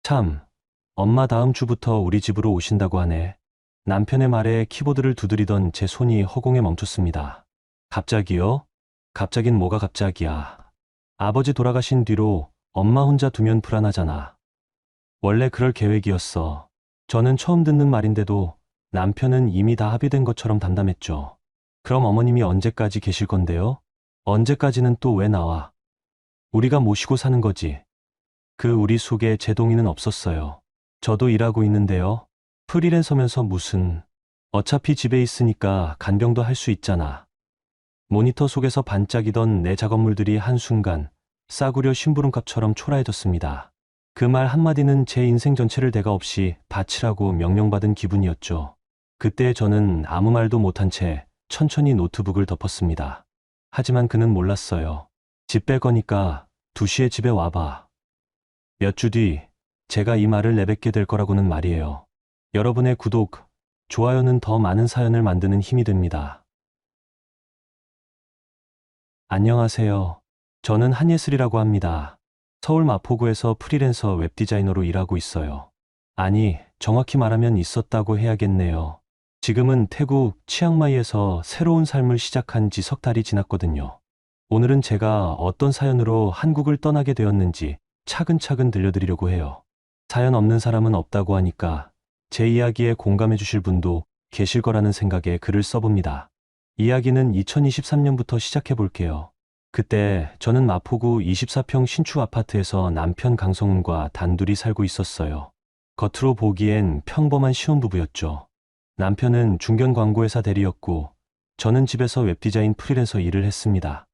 참, 엄마 다음 주부터 우리 집으로 오신다고 하네. 남편의 말에 키보드를 두드리던 제 손이 허공에 멈췄습니다. 갑자기요? 갑자긴 뭐가 갑자기야. 아버지 돌아가신 뒤로 엄마 혼자 두면 불안하잖아. 원래 그럴 계획이었어. 저는 처음 듣는 말인데도 남편은 이미 다 합의된 것처럼 담담했죠. 그럼 어머님이 언제까지 계실 건데요? 언제까지는 또 왜 나와? 우리가 모시고 사는 거지. 그 우리 속에 제 동의는 없었어요. 저도 일하고 있는데요. 프리랜서면서 무슨, 어차피 집에 있으니까 간병도 할 수 있잖아. 모니터 속에서 반짝이던 내 작업물들이 한순간 싸구려 심부름값처럼 초라해졌습니다. 그 말 한마디는 제 인생 전체를 대가 없이 바치라고 명령받은 기분이었죠. 그때 저는 아무 말도 못한 채 천천히 노트북을 덮었습니다. 하지만 그는 몰랐어요. 집 뺄 거니까 2시에 집에 와봐. 몇 주 뒤 제가 이 말을 내뱉게 될 거라고는 말이에요. 여러분의 구독, 좋아요는 더 많은 사연을 만드는 힘이 됩니다. 안녕하세요. 저는 한예슬이라고 합니다. 서울 마포구에서 프리랜서 웹디자이너로 일하고 있어요. 아니, 정확히 말하면 있었다고 해야겠네요. 지금은 태국 치앙마이에서 새로운 삶을 시작한 지 석 달이 지났거든요. 오늘은 제가 어떤 사연으로 한국을 떠나게 되었는지 차근차근 들려드리려고 해요. 사연 없는 사람은 없다고 하니까 제 이야기에 공감해 주실 분도 계실 거라는 생각에 글을 써봅니다. 이야기는 2023년부터 시작해 볼게요. 그때 저는 마포구 24평 신축 아파트에서 남편 강성훈과 단둘이 살고 있었어요. 겉으로 보기엔 평범한 신혼부부였죠. 남편은 중견 광고회사 대리였고 저는 집에서 웹디자인 프리랜서 일을 했습니다.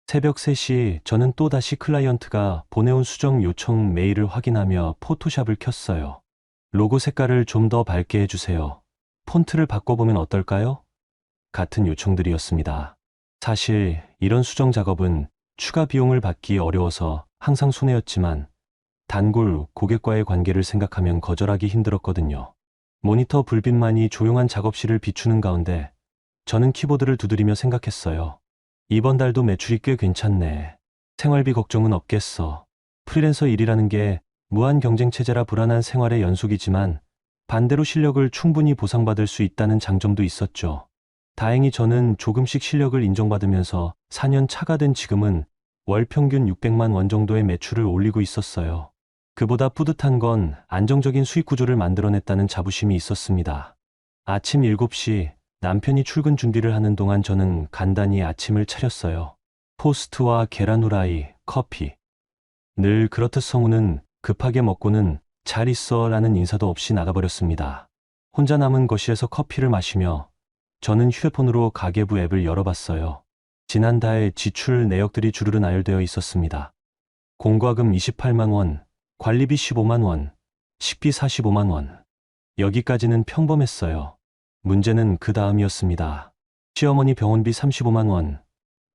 새벽 3시 저는 또다시 클라이언트가 보내온 수정 요청 메일을 확인하며 포토샵을 켰어요. 로고 색깔을 좀 더 밝게 해주세요. 폰트를 바꿔보면 어떨까요? 같은 요청들이었습니다. 사실 이런 수정 작업은 추가 비용을 받기 어려워서 항상 손해였지만 단골 고객과의 관계를 생각하면 거절하기 힘들었거든요. 모니터 불빛만이 조용한 작업실을 비추는 가운데 저는 키보드를 두드리며 생각했어요. 이번 달도 매출이 꽤 괜찮네. 생활비 걱정은 없겠어. 프리랜서 일이라는 게 무한 경쟁 체제라 불안한 생활의 연속이지만 반대로 실력을 충분히 보상받을 수 있다는 장점도 있었죠. 다행히 저는 조금씩 실력을 인정받으면서 4년 차가 된 지금은 월 평균 600만 원 정도의 매출을 올리고 있었어요. 그보다 뿌듯한 건 안정적인 수익 구조를 만들어냈다는 자부심이 있었습니다. 아침 7시 남편이 출근 준비를 하는 동안 저는 간단히 아침을 차렸어요. 토스트와 계란 후라이, 커피. 늘 그렇듯 성우는 급하게 먹고는 잘 있어 라는 인사도 없이 나가버렸습니다. 혼자 남은 거실에서 커피를 마시며 저는 휴대폰으로 가계부 앱을 열어봤어요. 지난달 지출 내역들이 주르르 나열되어 있었습니다. 공과금 28만 원, 관리비 15만 원, 식비 45만 원. 여기까지는 평범했어요. 문제는 그 다음이었습니다. 시어머니 병원비 35만 원,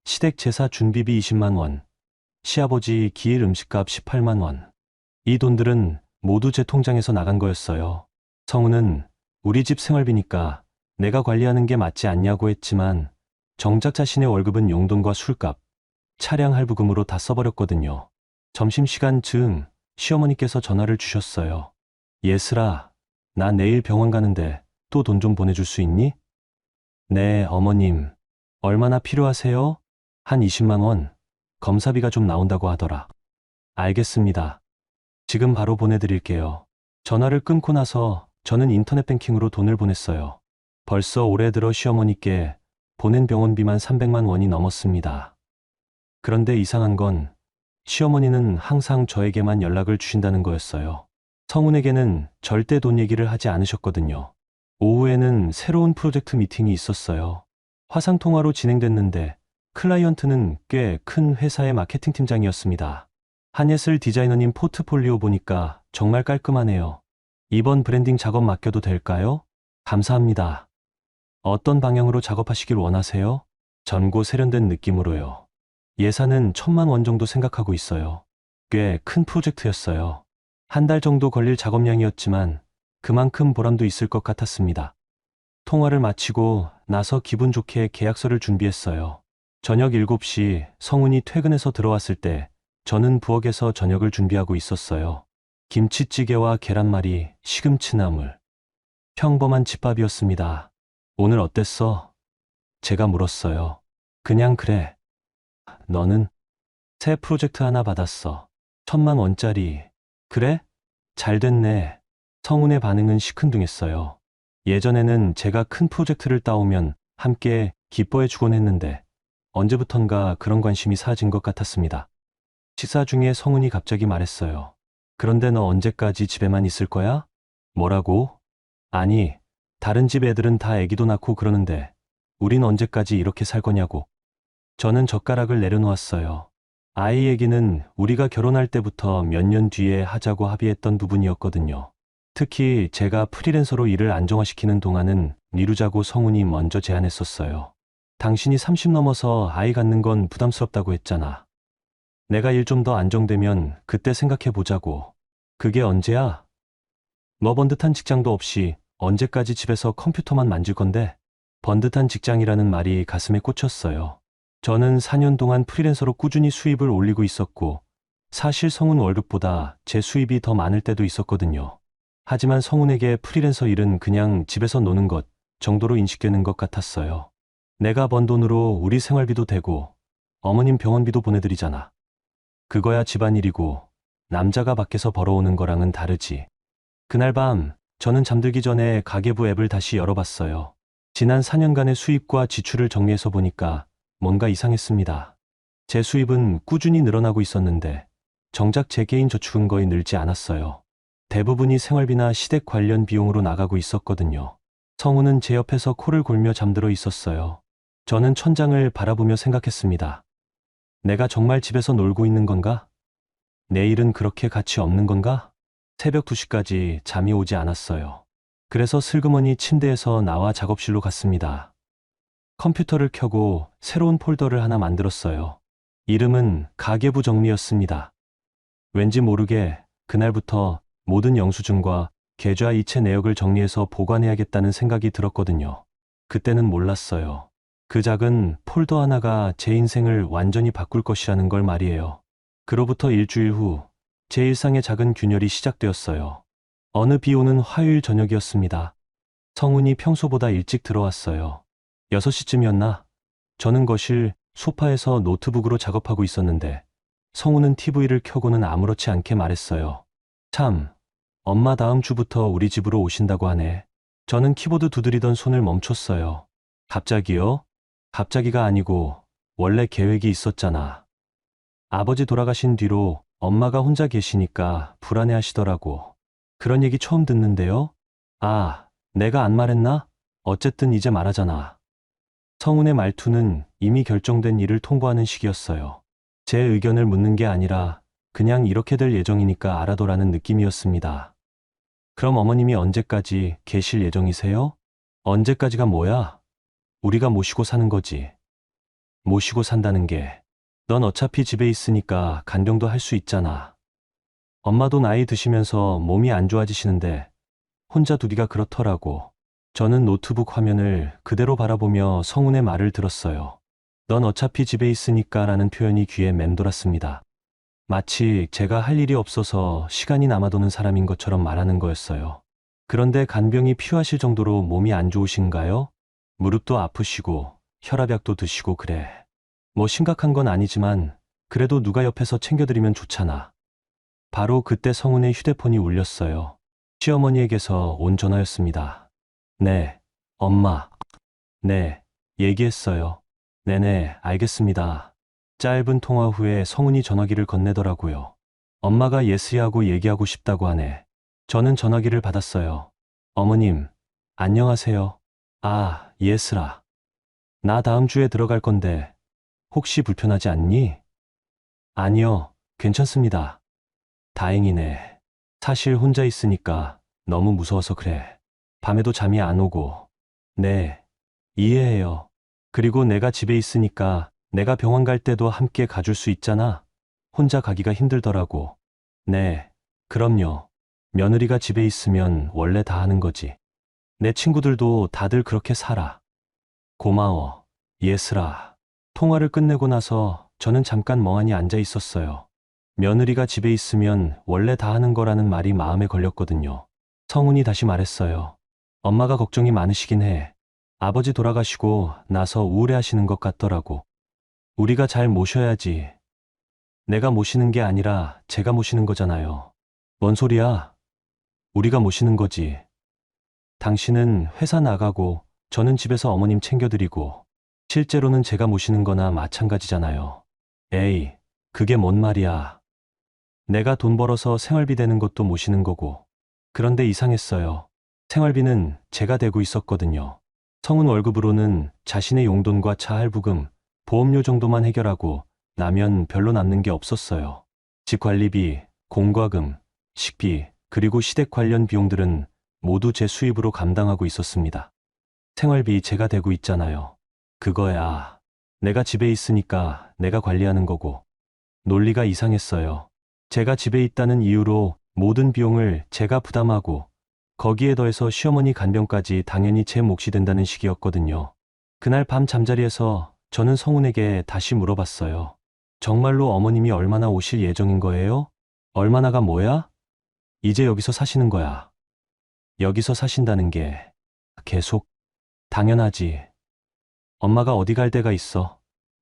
시댁 제사 준비비 20만 원, 시아버지 기일 음식값 18만 원. 이 돈들은 모두 제 통장에서 나간 거였어요. 성우는 우리 집 생활비니까 내가 관리하는 게 맞지 않냐고 했지만 정작 자신의 월급은 용돈과 술값, 차량 할부금으로 다 써버렸거든요. 점심시간쯤 시어머니께서 전화를 주셨어요. 예슬아, 나 내일 병원 가는데 또 돈 좀 보내줄 수 있니? 네, 어머님. 얼마나 필요하세요? 한 20만 원. 검사비가 좀 나온다고 하더라. 알겠습니다. 지금 바로 보내드릴게요. 전화를 끊고 나서 저는 인터넷 뱅킹으로 돈을 보냈어요. 벌써 올해 들어 시어머니께 보낸 병원비만 300만 원이 넘었습니다. 그런데 이상한 건 시어머니는 항상 저에게만 연락을 주신다는 거였어요. 성훈에게는 절대 돈 얘기를 하지 않으셨거든요. 오후에는 새로운 프로젝트 미팅이 있었어요. 화상통화로 진행됐는데 클라이언트는 꽤 큰 회사의 마케팅 팀장이었습니다. 한예슬 디자이너님 포트폴리오 보니까 정말 깔끔하네요. 이번 브랜딩 작업 맡겨도 될까요? 감사합니다. 어떤 방향으로 작업하시길 원하세요? 젊고 세련된 느낌으로요. 예산은 1,000만 원 정도 생각하고 있어요. 꽤 큰 프로젝트였어요. 한 달 정도 걸릴 작업량이었지만 그만큼 보람도 있을 것 같았습니다. 통화를 마치고 나서 기분 좋게 계약서를 준비했어요. 저녁 7시 성훈이 퇴근해서 들어왔을 때 저는 부엌에서 저녁을 준비하고 있었어요. 김치찌개와 계란말이, 시금치 나물. 평범한 집밥이었습니다. 오늘 어땠어? 제가 물었어요. 그냥 그래. 너는? 새 프로젝트 하나 받았어. 1,000만 원짜리. 그래? 잘 됐네. 성훈의 반응은 시큰둥했어요. 예전에는 제가 큰 프로젝트를 따오면 함께 기뻐해 주곤 했는데 언제부턴가 그런 관심이 사라진 것 같았습니다. 식사 중에 성훈이 갑자기 말했어요. 그런데 너 언제까지 집에만 있을 거야? 뭐라고? 아니, 다른 집 애들은 다 애기도 낳고 그러는데 우린 언제까지 이렇게 살 거냐고. 저는 젓가락을 내려놓았어요. 아이 얘기는 우리가 결혼할 때부터 몇 년 뒤에 하자고 합의했던 부분이었거든요. 특히 제가 프리랜서로 일을 안정화시키는 동안은 미루자고 성훈이 먼저 제안했었어요. 당신이 30 넘어서 아이 갖는 건 부담스럽다고 했잖아. 내가 일 좀 더 안정되면 그때 생각해 보자고. 그게 언제야? 너 번듯한 직장도 없이 언제까지 집에서 컴퓨터만 만질 건데? 번듯한 직장이라는 말이 가슴에 꽂혔어요. 저는 4년 동안 프리랜서로 꾸준히 수입을 올리고 있었고, 사실 성훈 월급보다 제 수입이 더 많을 때도 있었거든요. 하지만 성훈에게 프리랜서 일은 그냥 집에서 노는 것 정도로 인식되는 것 같았어요. 내가 번 돈으로 우리 생활비도 되고, 어머님 병원비도 보내드리잖아. 그거야 집안일이고, 남자가 밖에서 벌어오는 거랑은 다르지. 그날 밤, 저는 잠들기 전에 가계부 앱을 다시 열어봤어요. 지난 4년간의 수입과 지출을 정리해서 보니까 뭔가 이상했습니다. 제 수입은 꾸준히 늘어나고 있었는데 정작 제 개인 저축은 거의 늘지 않았어요. 대부분이 생활비나 시댁 관련 비용으로 나가고 있었거든요. 성우는 제 옆에서 코를 골며 잠들어 있었어요. 저는 천장을 바라보며 생각했습니다. 내가 정말 집에서 놀고 있는 건가? 내 일은 그렇게 가치 없는 건가? 새벽 2시까지 잠이 오지 않았어요. 그래서 슬그머니 침대에서 나와 작업실로 갔습니다. 컴퓨터를 켜고 새로운 폴더를 하나 만들었어요. 이름은 가계부 정리였습니다. 왠지 모르게 그날부터 모든 영수증과 계좌 이체 내역을 정리해서 보관해야겠다는 생각이 들었거든요. 그때는 몰랐어요. 그 작은 폴더 하나가 제 인생을 완전히 바꿀 것이라는 걸 말이에요. 그로부터 일주일 후 제 일상의 작은 균열이 시작되었어요. 어느 비 오는 화요일 저녁이었습니다. 성훈이 평소보다 일찍 들어왔어요. 6시쯤이었나? 저는 거실 소파에서 노트북으로 작업하고 있었는데 성훈은 TV를 켜고는 아무렇지 않게 말했어요. 참, 엄마 다음 주부터 우리 집으로 오신다고 하네. 저는 키보드 두드리던 손을 멈췄어요. 갑자기요? 갑자기가 아니고 원래 계획이 있었잖아. 아버지 돌아가신 뒤로 엄마가 혼자 계시니까 불안해하시더라고. 그런 얘기 처음 듣는데요? 아, 내가 안 말했나? 어쨌든 이제 말하잖아. 성훈의 말투는 이미 결정된 일을 통보하는 식이었어요. 제 의견을 묻는 게 아니라 그냥 이렇게 될 예정이니까 알아둬라는 느낌이었습니다. 그럼 어머님이 언제까지 계실 예정이세요? 언제까지가 뭐야? 우리가 모시고 사는 거지. 모시고 산다는 게 넌 어차피 집에 있으니까 간병도 할 수 있잖아. 엄마도 나이 드시면서 몸이 안 좋아지시는데 혼자 두기가 그렇더라고. 저는 노트북 화면을 그대로 바라보며 성훈의 말을 들었어요. 넌 어차피 집에 있으니까 라는 표현이 귀에 맴돌았습니다. 마치 제가 할 일이 없어서 시간이 남아도는 사람인 것처럼 말하는 거였어요. 그런데 간병이 필요하실 정도로 몸이 안 좋으신가요? 무릎도 아프시고 혈압약도 드시고 그래. 뭐 심각한 건 아니지만 그래도 누가 옆에서 챙겨드리면 좋잖아. 바로 그때 성훈의 휴대폰이 울렸어요. 시어머니에게서 온 전화였습니다. 네, 엄마. 네, 얘기했어요. 네네, 알겠습니다. 짧은 통화 후에 성훈이 전화기를 건네더라고요. 엄마가 예슬이하고 얘기하고 싶다고 하네. 저는 전화기를 받았어요. 어머님, 안녕하세요. 아, 예슬아. 나 다음 주에 들어갈 건데 혹시 불편하지 않니? 아니요, 괜찮습니다. 다행이네. 사실 혼자 있으니까 너무 무서워서 그래. 밤에도 잠이 안 오고. 네, 이해해요. 그리고 내가 집에 있으니까 내가 병원 갈 때도 함께 가줄 수 있잖아. 혼자 가기가 힘들더라고. 네, 그럼요. 며느리가 집에 있으면 원래 다 하는 거지. 내 친구들도 다들 그렇게 살아. 고마워, 예슬아. 통화를 끝내고 나서 저는 잠깐 멍하니 앉아 있었어요. 며느리가 집에 있으면 원래 다 하는 거라는 말이 마음에 걸렸거든요. 성훈이 다시 말했어요. 엄마가 걱정이 많으시긴 해. 아버지 돌아가시고 나서 우울해하시는 것 같더라고. 우리가 잘 모셔야지. 내가 모시는 게 아니라 제가 모시는 거잖아요. 뭔 소리야? 우리가 모시는 거지. 당신은 회사 나가고 저는 집에서 어머님 챙겨드리고 실제로는 제가 모시는 거나 마찬가지잖아요. 에이, 그게 뭔 말이야. 내가 돈 벌어서 생활비 되는 것도 모시는 거고. 그런데 이상했어요. 생활비는 제가 대고 있었거든요. 성은 월급으로는 자신의 용돈과 차 할부금, 보험료 정도만 해결하고 나면 별로 남는 게 없었어요. 집 관리비, 공과금, 식비, 그리고 시댁 관련 비용들은 모두 제 수입으로 감당하고 있었습니다. 생활비 제가 대고 있잖아요. 그거야. 내가 집에 있으니까 내가 관리하는 거고. 논리가 이상했어요. 제가 집에 있다는 이유로 모든 비용을 제가 부담하고 거기에 더해서 시어머니 간병까지 당연히 제 몫이 된다는 식이었거든요. 그날 밤 잠자리에서 저는 성훈에게 다시 물어봤어요. 정말로 어머님이 얼마나 오실 예정인 거예요? 얼마나가 뭐야? 이제 여기서 사시는 거야. 여기서 사신다는 게 계속 당연하지. 엄마가 어디 갈 데가 있어.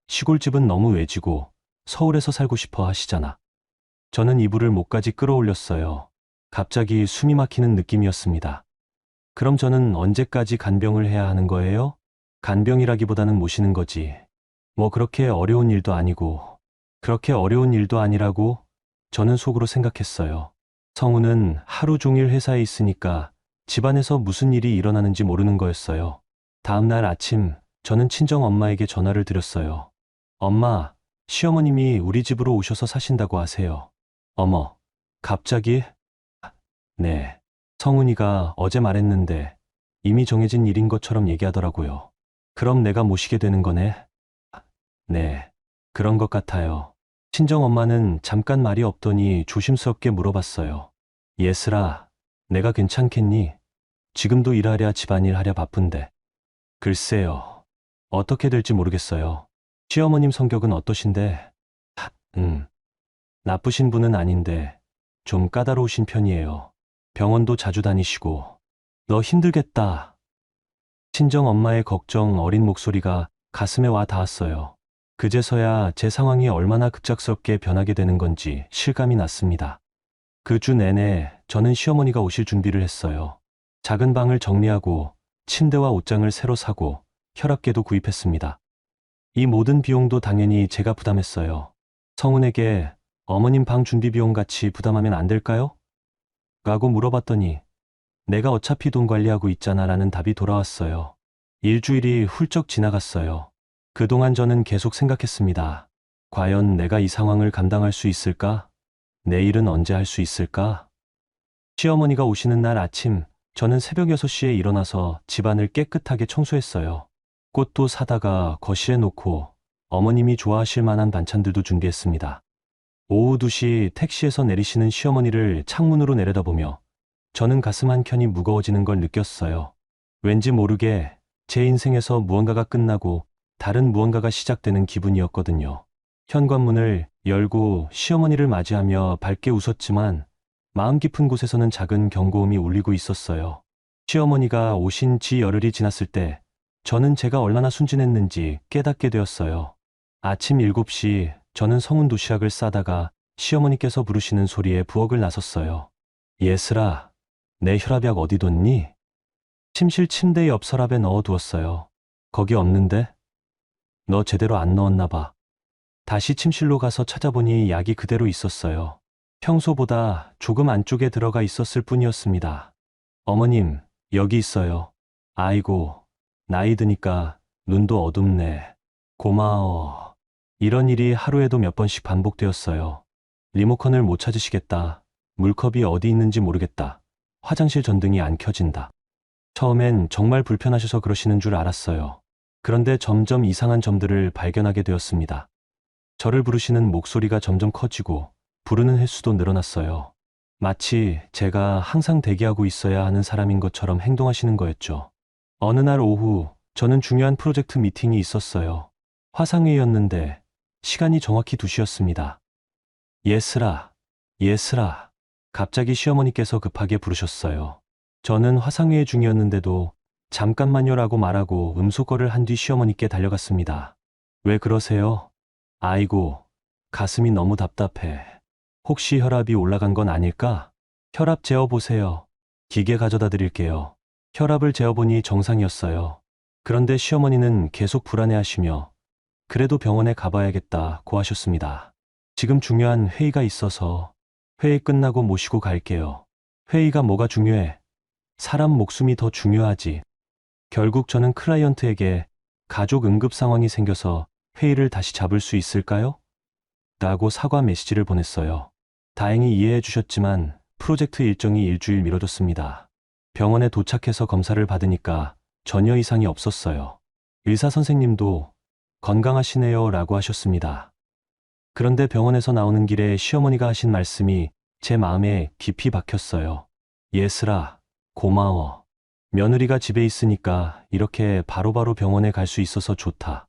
시골집은 너무 외지고 서울에서 살고 싶어 하시잖아. 저는 이불을 목까지 끌어올렸어요. 갑자기 숨이 막히는 느낌이었습니다. 그럼 저는 언제까지 간병을 해야 하는 거예요? 간병이라기보다는 모시는 거지. 뭐 그렇게 어려운 일도 아니고. 그렇게 어려운 일도 아니라고 저는 속으로 생각했어요. 성우는 하루 종일 회사에 있으니까 집안에서 무슨 일이 일어나는지 모르는 거였어요. 다음 날 아침 저는 친정 엄마에게 전화를 드렸어요. 엄마, 시어머님이 우리 집으로 오셔서 사신다고 하세요. 어머, 갑자기? 네. 성훈이가 어제 말했는데 이미 정해진 일인 것처럼 얘기하더라고요. 그럼 내가 모시게 되는 거네? 네. 그런 것 같아요. 친정 엄마는 잠깐 말이 없더니 조심스럽게 물어봤어요. 예슬아, 내가 괜찮겠니? 지금도 일하랴 집안일 하랴 바쁜데. 글쎄요. 어떻게 될지 모르겠어요. 시어머님 성격은 어떠신데? 나쁘신 분은 아닌데 좀 까다로우신 편이에요. 병원도 자주 다니시고. 너 힘들겠다. 친정 엄마의 걱정 어린 목소리가 가슴에 와 닿았어요. 그제서야 제 상황이 얼마나 급작스럽게 변하게 되는 건지 실감이 났습니다. 그 주 내내 저는 시어머니가 오실 준비를 했어요. 작은 방을 정리하고 침대와 옷장을 새로 사고 혈압계도 구입했습니다. 이 모든 비용도 당연히 제가 부담했어요. 성훈에게 어머님 방 준비 비용 같이 부담하면 안 될까요? 라고 물어봤더니 내가 어차피 돈 관리하고 있잖아 라는 답이 돌아왔어요. 일주일이 훌쩍 지나갔어요. 그동안 저는 계속 생각했습니다. 과연 내가 이 상황을 감당할 수 있을까? 내일은 언제 할 수 있을까? 시어머니가 오시는 날 아침, 저는 새벽 6시에 일어나서 집안을 깨끗하게 청소했어요. 꽃도 사다가 거실에 놓고 어머님이 좋아하실 만한 반찬들도 준비했습니다. 오후 2시 택시에서 내리시는 시어머니를 창문으로 내려다보며 저는 가슴 한켠이 무거워지는 걸 느꼈어요. 왠지 모르게 제 인생에서 무언가가 끝나고 다른 무언가가 시작되는 기분이었거든요. 현관문을 열고 시어머니를 맞이하며 밝게 웃었지만 마음 깊은 곳에서는 작은 경고음이 울리고 있었어요. 시어머니가 오신 지 열흘이 지났을 때 저는 제가 얼마나 순진했는지 깨닫게 되었어요. 아침 7시 저는 성운 도시락을 싸다가 시어머니께서 부르시는 소리에 부엌을 나섰어요. 예슬아, 내 혈압약 어디 뒀니? 침실 침대 옆 서랍에 넣어두었어요. 거기 없는데? 너 제대로 안 넣었나 봐. 다시 침실로 가서 찾아보니 약이 그대로 있었어요. 평소보다 조금 안쪽에 들어가 있었을 뿐이었습니다. 어머님, 여기 있어요. 아이고, 나이 드니까 눈도 어둡네. 고마워. 이런 일이 하루에도 몇 번씩 반복되었어요. 리모컨을 못 찾으시겠다. 물컵이 어디 있는지 모르겠다. 화장실 전등이 안 켜진다. 처음엔 정말 불편하셔서 그러시는 줄 알았어요. 그런데 점점 이상한 점들을 발견하게 되었습니다. 저를 부르시는 목소리가 점점 커지고 부르는 횟수도 늘어났어요. 마치 제가 항상 대기하고 있어야 하는 사람인 것처럼 행동하시는 거였죠. 어느 날 오후 저는 중요한 프로젝트 미팅이 있었어요. 화상회의였는데 시간이 정확히 2시였습니다. 예슬아, 예슬아. 갑자기 시어머니께서 급하게 부르셨어요. 저는 화상회의 중이었는데도 잠깐만요라고 말하고 음소거를 한 뒤 시어머니께 달려갔습니다. 왜 그러세요? 아이고, 가슴이 너무 답답해. 혹시 혈압이 올라간 건 아닐까? 혈압 재어보세요. 기계 가져다 드릴게요. 혈압을 재어보니 정상이었어요. 그런데 시어머니는 계속 불안해하시며 그래도 병원에 가봐야겠다고 하셨습니다. 지금 중요한 회의가 있어서 회의 끝나고 모시고 갈게요. 회의가 뭐가 중요해? 사람 목숨이 더 중요하지. 결국 저는 클라이언트에게 가족 응급 상황이 생겨서 회의를 다시 잡을 수 있을까요? 라고 사과 메시지를 보냈어요. 다행히 이해해 주셨지만 프로젝트 일정이 일주일 미뤄졌습니다. 병원에 도착해서 검사를 받으니까 전혀 이상이 없었어요. 의사 선생님도 건강하시네요 라고 하셨습니다. 그런데 병원에서 나오는 길에 시어머니가 하신 말씀이 제 마음에 깊이 박혔어요. 예슬아, 고마워. 며느리가 집에 있으니까 이렇게 바로바로 병원에 갈 수 있어서 좋다.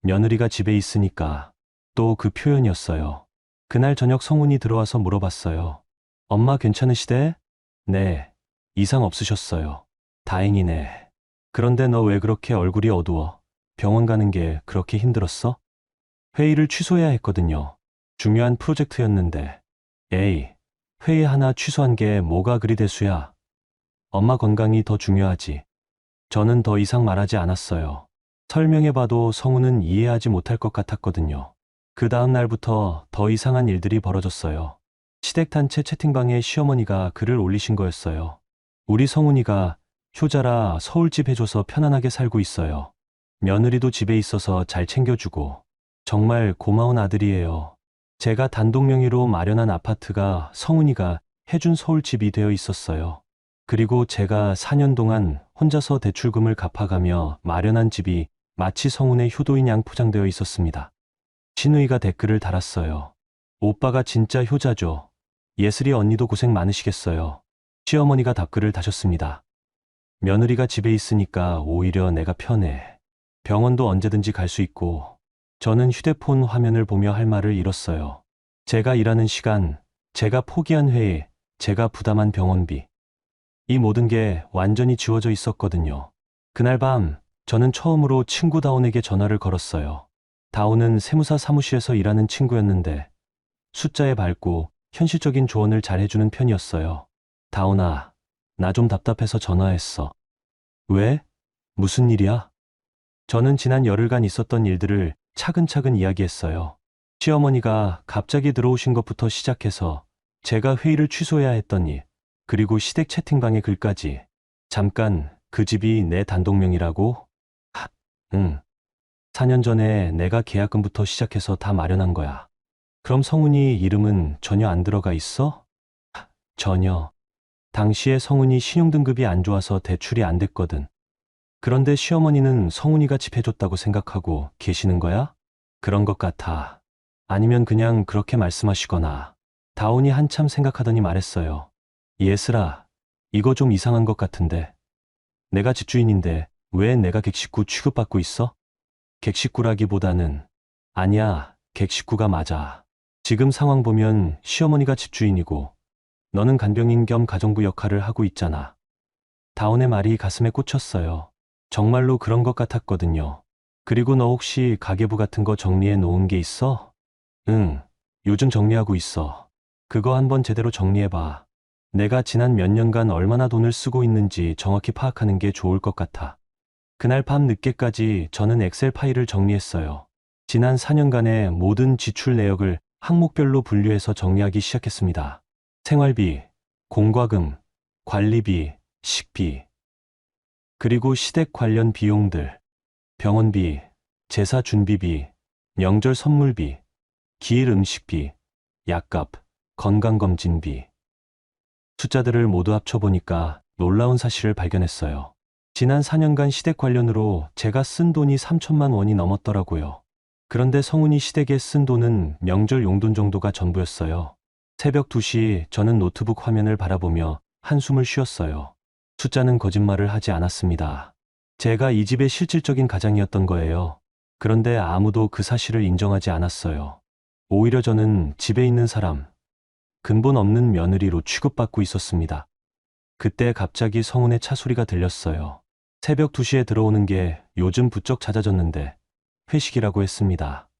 며느리가 집에 있으니까 또 그 표현이었어요. 그날 저녁 성훈이 들어와서 물어봤어요. 엄마 괜찮으시대? 네, 이상 없으셨어요. 다행이네. 그런데 너 왜 그렇게 얼굴이 어두워? 병원 가는 게 그렇게 힘들었어? 회의를 취소해야 했거든요. 중요한 프로젝트였는데. 에이, 회의 하나 취소한 게 뭐가 그리 대수야. 엄마 건강이 더 중요하지. 저는 더 이상 말하지 않았어요. 설명해봐도 성우는 이해하지 못할 것 같았거든요. 그 다음 날부터 더 이상한 일들이 벌어졌어요. 시댁단체 채팅방에 시어머니가 글을 올리신 거였어요. 우리 성훈이가 효자라 서울집 해줘서 편안하게 살고 있어요. 며느리도 집에 있어서 잘 챙겨주고 정말 고마운 아들이에요. 제가 단독 명의로 마련한 아파트가 성훈이가 해준 서울집이 되어 있었어요. 그리고 제가 4년 동안 혼자서 대출금을 갚아가며 마련한 집이 마치 성훈의 효도인 양 포장되어 있었습니다. 신우이가 댓글을 달았어요. 오빠가 진짜 효자죠. 예슬이 언니도 고생 많으시겠어요. 시어머니가 답글을 다셨습니다. 며느리가 집에 있으니까 오히려 내가 편해. 병원도 언제든지 갈 수 있고. 저는 휴대폰 화면을 보며 할 말을 잃었어요. 제가 일하는 시간, 제가 포기한 회의, 제가 부담한 병원비. 이 모든 게 완전히 지워져 있었거든요. 그날 밤 저는 처음으로 친구 다온에게 전화를 걸었어요. 다온은 세무사 사무실에서 일하는 친구였는데 숫자에 밝고 현실적인 조언을 잘 해주는 편이었어요. 다온아, 나 좀 답답해서 전화했어. 왜? 무슨 일이야? 저는 지난 열흘간 있었던 일들을 차근차근 이야기했어요. 시어머니가 갑자기 들어오신 것부터 시작해서 제가 회의를 취소해야 했던 일, 그리고 시댁 채팅방의 글까지. 잠깐, 그 집이 내 단독명이라고? 응. 4년 전에 내가 계약금부터 시작해서 다 마련한 거야. 그럼 성훈이 이름은 전혀 안 들어가 있어? 전혀. 당시에 성훈이 신용등급이 안 좋아서 대출이 안 됐거든. 그런데 시어머니는 성훈이가 집 해줬다고 생각하고 계시는 거야? 그런 것 같아. 아니면 그냥 그렇게 말씀하시거나. 다온이 한참 생각하더니 말했어요. 예슬아, 이거 좀 이상한 것 같은데. 내가 집주인인데 왜 내가 객식구 취급받고 있어? 객식구라기보다는 아니야, 객식구가 맞아. 지금 상황 보면 시어머니가 집주인이고 너는 간병인 겸 가정부 역할을 하고 있잖아. 다온의 말이 가슴에 꽂혔어요. 정말로 그런 것 같았거든요. 그리고 너 혹시 가계부 같은 거 정리해 놓은 게 있어? 응, 요즘 정리하고 있어. 그거 한번 제대로 정리해봐. 내가 지난 몇 년간 얼마나 돈을 쓰고 있는지 정확히 파악하는 게 좋을 것 같아. 그날 밤 늦게까지 저는 엑셀 파일을 정리했어요. 지난 4년간의 모든 지출 내역을 항목별로 분류해서 정리하기 시작했습니다. 생활비, 공과금, 관리비, 식비, 그리고 시댁 관련 비용들, 병원비, 제사 준비비, 명절 선물비, 기일 음식비, 약값, 건강검진비. 숫자들을 모두 합쳐보니까 놀라운 사실을 발견했어요. 지난 4년간 시댁 관련으로 제가 쓴 돈이 3천만 원이 넘었더라고요. 그런데 성훈이 시댁에 쓴 돈은 명절 용돈 정도가 전부였어요. 새벽 2시 저는 노트북 화면을 바라보며 한숨을 쉬었어요. 숫자는 거짓말을 하지 않았습니다. 제가 이 집의 실질적인 가장이었던 거예요. 그런데 아무도 그 사실을 인정하지 않았어요. 오히려 저는 집에 있는 사람, 근본 없는 며느리로 취급받고 있었습니다. 그때 갑자기 성훈의 차 소리가 들렸어요. 새벽 2시에 들어오는 게 요즘 부쩍 잦아졌는데 회식이라고 했습니다.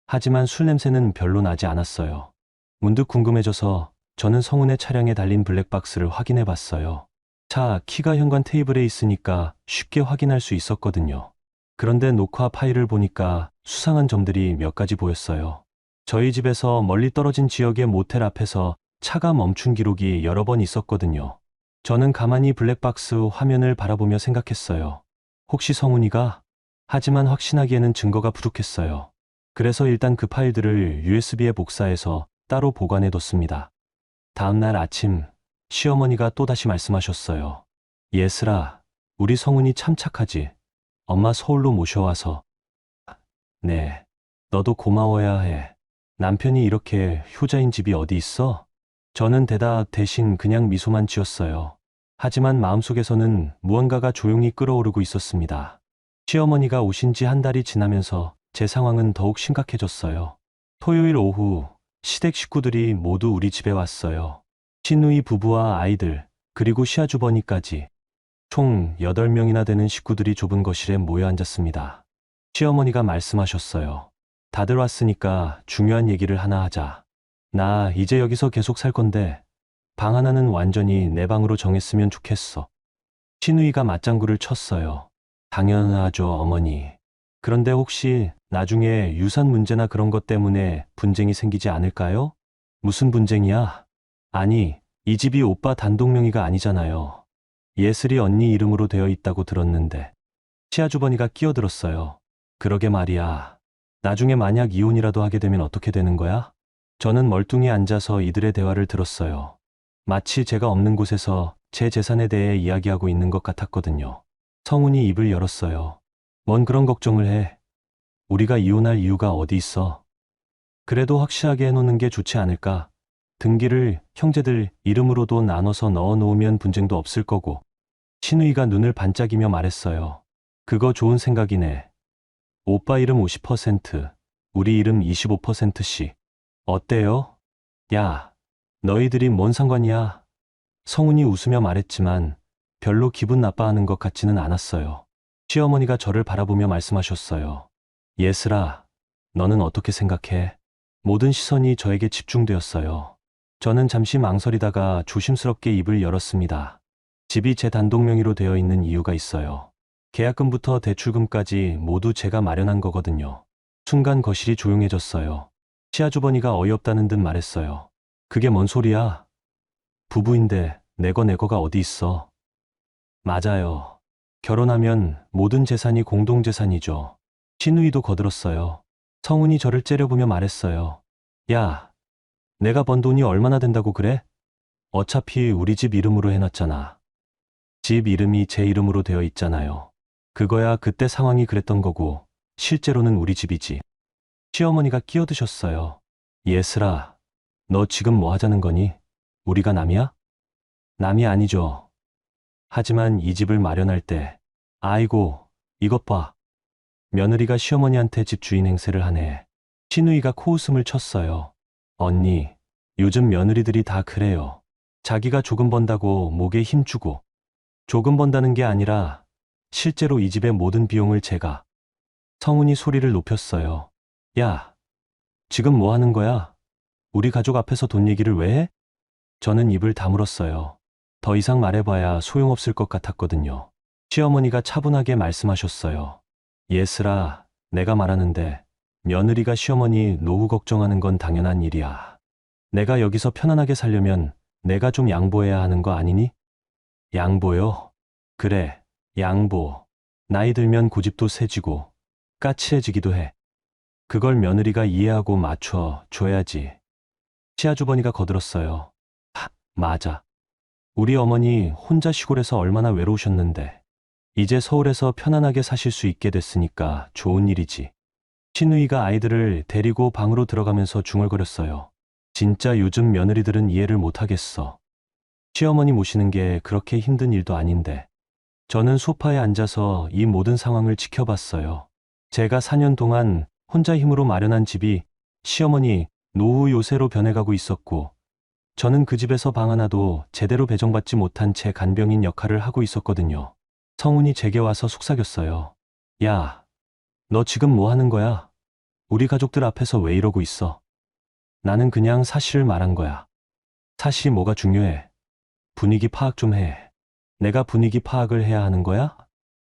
하지만 술 냄새는 별로 나지 않았어요. 문득 궁금해져서 저는 성훈의 차량에 달린 블랙박스를 확인해 봤어요. 차 키가 현관 테이블에 있으니까 쉽게 확인할 수 있었거든요. 그런데 녹화 파일을 보니까 수상한 점들이 몇 가지 보였어요. 저희 집에서 멀리 떨어진 지역의 모텔 앞에서 차가 멈춘 기록이 여러 번 있었거든요. 저는 가만히 블랙박스 화면을 바라보며 생각했어요. 혹시 성훈이가? 하지만 확신하기에는 증거가 부족했어요. 그래서 일단 그 파일들을 USB에 복사해서 따로 보관해뒀습니다. 다음날 아침 시어머니가 또다시 말씀하셨어요. 예슬아, 우리 성훈이 참 착하지. 엄마 서울로 모셔와서. 네, 너도 고마워야 해. 남편이 이렇게 효자인 집이 어디 있어? 저는 대답 대신 그냥 미소만 지었어요. 하지만 마음속에서는 무언가가 조용히 끓어오르고 있었습니다. 시어머니가 오신 지 한 달이 지나면서 제 상황은 더욱 심각해졌어요. 토요일 오후 시댁 식구들이 모두 우리 집에 왔어요. 시누이 부부와 아이들, 그리고 시아주버니까지. 총 8명이나 되는 식구들이 좁은 거실에 모여 앉았습니다. 시어머니가 말씀하셨어요. 다들 왔으니까 중요한 얘기를 하나 하자. 나 이제 여기서 계속 살 건데 방 하나는 완전히 내 방으로 정했으면 좋겠어. 시누이가 맞장구를 쳤어요. 당연하죠, 어머니. 그런데 혹시 나중에 유산 문제나 그런 것 때문에 분쟁이 생기지 않을까요? 무슨 분쟁이야? 아니, 이 집이 오빠 단독 명의가 아니잖아요. 예슬이 언니 이름으로 되어 있다고 들었는데. 시아주버니가 끼어들었어요. 그러게 말이야. 나중에 만약 이혼이라도 하게 되면 어떻게 되는 거야? 저는 멀뚱히 앉아서 이들의 대화를 들었어요. 마치 제가 없는 곳에서 제 재산에 대해 이야기하고 있는 것 같았거든요. 성훈이 입을 열었어요. 뭔 그런 걱정을 해. 우리가 이혼할 이유가 어디 있어. 그래도 확실하게 해놓는 게 좋지 않을까. 등기를 형제들 이름으로도 나눠서 넣어 놓으면 분쟁도 없을 거고. 시누이가 눈을 반짝이며 말했어요. 그거 좋은 생각이네. 오빠 이름 50%, 우리 이름 25%씩. 어때요? 야, 너희들이 뭔 상관이야? 성훈이 웃으며 말했지만 별로 기분 나빠하는 것 같지는 않았어요. 시어머니가 저를 바라보며 말씀하셨어요. 예슬아, 너는 어떻게 생각해? 모든 시선이 저에게 집중되었어요. 저는 잠시 망설이다가 조심스럽게 입을 열었습니다. 집이 제 단독 명의로 되어 있는 이유가 있어요. 계약금부터 대출금까지 모두 제가 마련한 거거든요. 순간 거실이 조용해졌어요. 시아주버니가 어이없다는 듯 말했어요. 그게 뭔 소리야? 부부인데 내거가 어디 있어? 맞아요. 결혼하면 모든 재산이 공동재산이죠. 시누이도 거들었어요. 성훈이 저를 째려보며 말했어요. 야, 내가 번 돈이 얼마나 된다고 그래? 어차피 우리 집 이름으로 해놨잖아. 집 이름이 제 이름으로 되어 있잖아요. 그거야 그때 상황이 그랬던 거고 실제로는 우리 집이지. 시어머니가 끼어드셨어요. 예슬아, 너 지금 뭐 하자는 거니? 우리가 남이야? 남이 아니죠. 하지만 이 집을 마련할 때, 아이고, 이것 봐. 며느리가 시어머니한테 집 주인 행세를 하네. 시누이가 코웃음을 쳤어요. 언니, 요즘 며느리들이 다 그래요. 자기가 조금 번다고 목에 힘주고, 조금 번다는 게 아니라 실제로 이 집의 모든 비용을 제가. 성훈이 소리를 높였어요. 야, 지금 뭐 하는 거야? 우리 가족 앞에서 돈 얘기를 왜 해? 저는 입을 다물었어요. 더 이상 말해봐야 소용없을 것 같았거든요. 시어머니가 차분하게 말씀하셨어요. 예슬아, 내가 말하는데 며느리가 시어머니 노후 걱정하는 건 당연한 일이야. 내가 여기서 편안하게 살려면 내가 좀 양보해야 하는 거 아니니? 양보요? 그래, 양보. 나이 들면 고집도 세지고 까칠해지기도 해. 그걸 며느리가 이해하고 맞춰 줘야지. 시아주버니가 거들었어요. 맞아. 우리 어머니 혼자 시골에서 얼마나 외로우셨는데 이제 서울에서 편안하게 사실 수 있게 됐으니까 좋은 일이지. 시누이가 아이들을 데리고 방으로 들어가면서 중얼거렸어요. 진짜 요즘 며느리들은 이해를 못하겠어. 시어머니 모시는 게 그렇게 힘든 일도 아닌데. 저는 소파에 앉아서 이 모든 상황을 지켜봤어요. 제가 4년 동안 혼자 힘으로 마련한 집이 시어머니 노후 요새로 변해가고 있었고, 저는 그 집에서 방 하나도 제대로 배정받지 못한 채 간병인 역할을 하고 있었거든요. 성훈이 제게 와서 속삭였어요. 야, 너 지금 뭐 하는 거야? 우리 가족들 앞에서 왜 이러고 있어? 나는 그냥 사실을 말한 거야. 사실이 뭐가 중요해? 분위기 파악 좀 해. 내가 분위기 파악을 해야 하는 거야?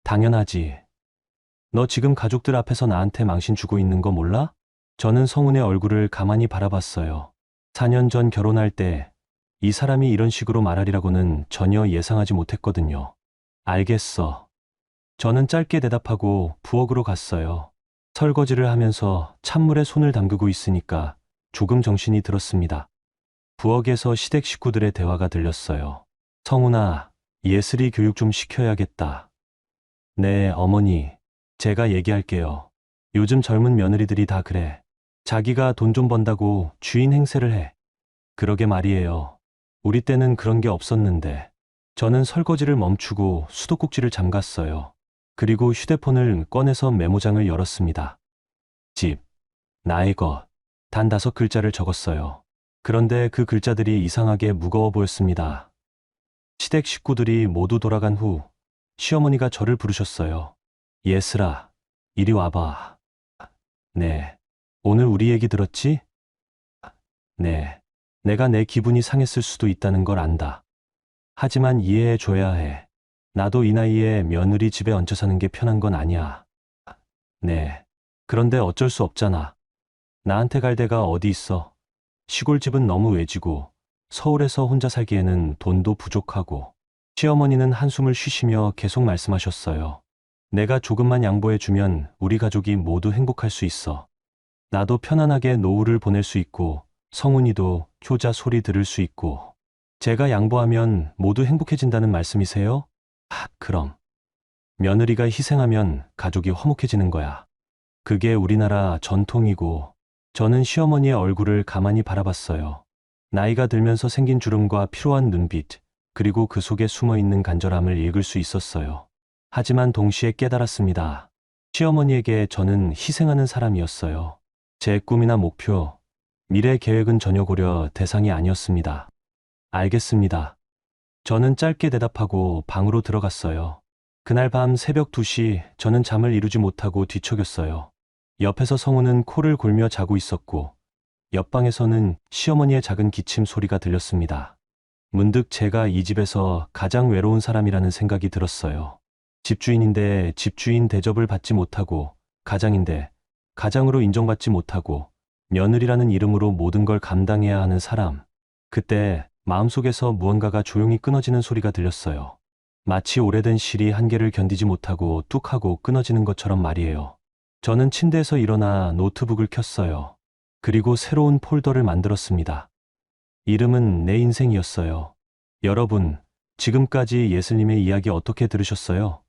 당연하지. 너 지금 가족들 앞에서 나한테 망신 주고 있는 거 몰라? 저는 성훈의 얼굴을 가만히 바라봤어요. 4년 전 결혼할 때 이 사람이 이런 식으로 말하리라고는 전혀 예상하지 못했거든요. 알겠어. 저는 짧게 대답하고 부엌으로 갔어요. 설거지를 하면서 찬물에 손을 담그고 있으니까 조금 정신이 들었습니다. 부엌에서 시댁 식구들의 대화가 들렸어요. 성훈아, 예슬이 교육 좀 시켜야겠다. 네, 어머니. 제가 얘기할게요. 요즘 젊은 며느리들이 다 그래. 자기가 돈 좀 번다고 주인 행세를 해. 그러게 말이에요. 우리 때는 그런 게 없었는데. 저는 설거지를 멈추고 수도꼭지를 잠갔어요. 그리고 휴대폰을 꺼내서 메모장을 열었습니다. 집, 나의 것, 단 5글자를 적었어요. 그런데 그 글자들이 이상하게 무거워 보였습니다. 시댁 식구들이 모두 돌아간 후 시어머니가 저를 부르셨어요. 예슬아, 이리 와봐. 네. 오늘 우리 얘기 들었지? 네. 내가 내 기분이 상했을 수도 있다는 걸 안다. 하지만 이해해 줘야 해. 나도 이 나이에 며느리 집에 얹혀 사는 게 편한 건 아니야. 네. 그런데 어쩔 수 없잖아. 나한테 갈 데가 어디 있어. 시골집은 너무 외지고 서울에서 혼자 살기에는 돈도 부족하고. 시어머니는 한숨을 쉬시며 계속 말씀하셨어요. 내가 조금만 양보해 주면 우리 가족이 모두 행복할 수 있어. 나도 편안하게 노후를 보낼 수 있고 성훈이도 효자 소리 들을 수 있고. 제가 양보하면 모두 행복해진다는 말씀이세요? 그럼. 며느리가 희생하면 가족이 화목해지는 거야. 그게 우리나라 전통이고. 저는 시어머니의 얼굴을 가만히 바라봤어요. 나이가 들면서 생긴 주름과 피로한 눈빛, 그리고 그 속에 숨어있는 간절함을 읽을 수 있었어요. 하지만 동시에 깨달았습니다. 시어머니에게 저는 희생하는 사람이었어요. 제 꿈이나 목표, 미래 계획은 전혀 고려 대상이 아니었습니다. 알겠습니다. 저는 짧게 대답하고 방으로 들어갔어요. 그날 밤 새벽 2시 저는 잠을 이루지 못하고 뒤척였어요. 옆에서 성우는 코를 골며 자고 있었고 옆방에서는 시어머니의 작은 기침 소리가 들렸습니다. 문득 제가 이 집에서 가장 외로운 사람이라는 생각이 들었어요. 집주인인데 집주인 대접을 받지 못하고, 가장인데 가장으로 인정받지 못하고, 며느리라는 이름으로 모든 걸 감당해야 하는 사람. 그때 마음속에서 무언가가 조용히 끊어지는 소리가 들렸어요. 마치 오래된 실이 한계를 견디지 못하고 뚝 하고 끊어지는 것처럼 말이에요. 저는 침대에서 일어나 노트북을 켰어요. 그리고 새로운 폴더를 만들었습니다. 이름은 내 인생이었어요. 여러분, 지금까지 예슬님의 이야기 어떻게 들으셨어요?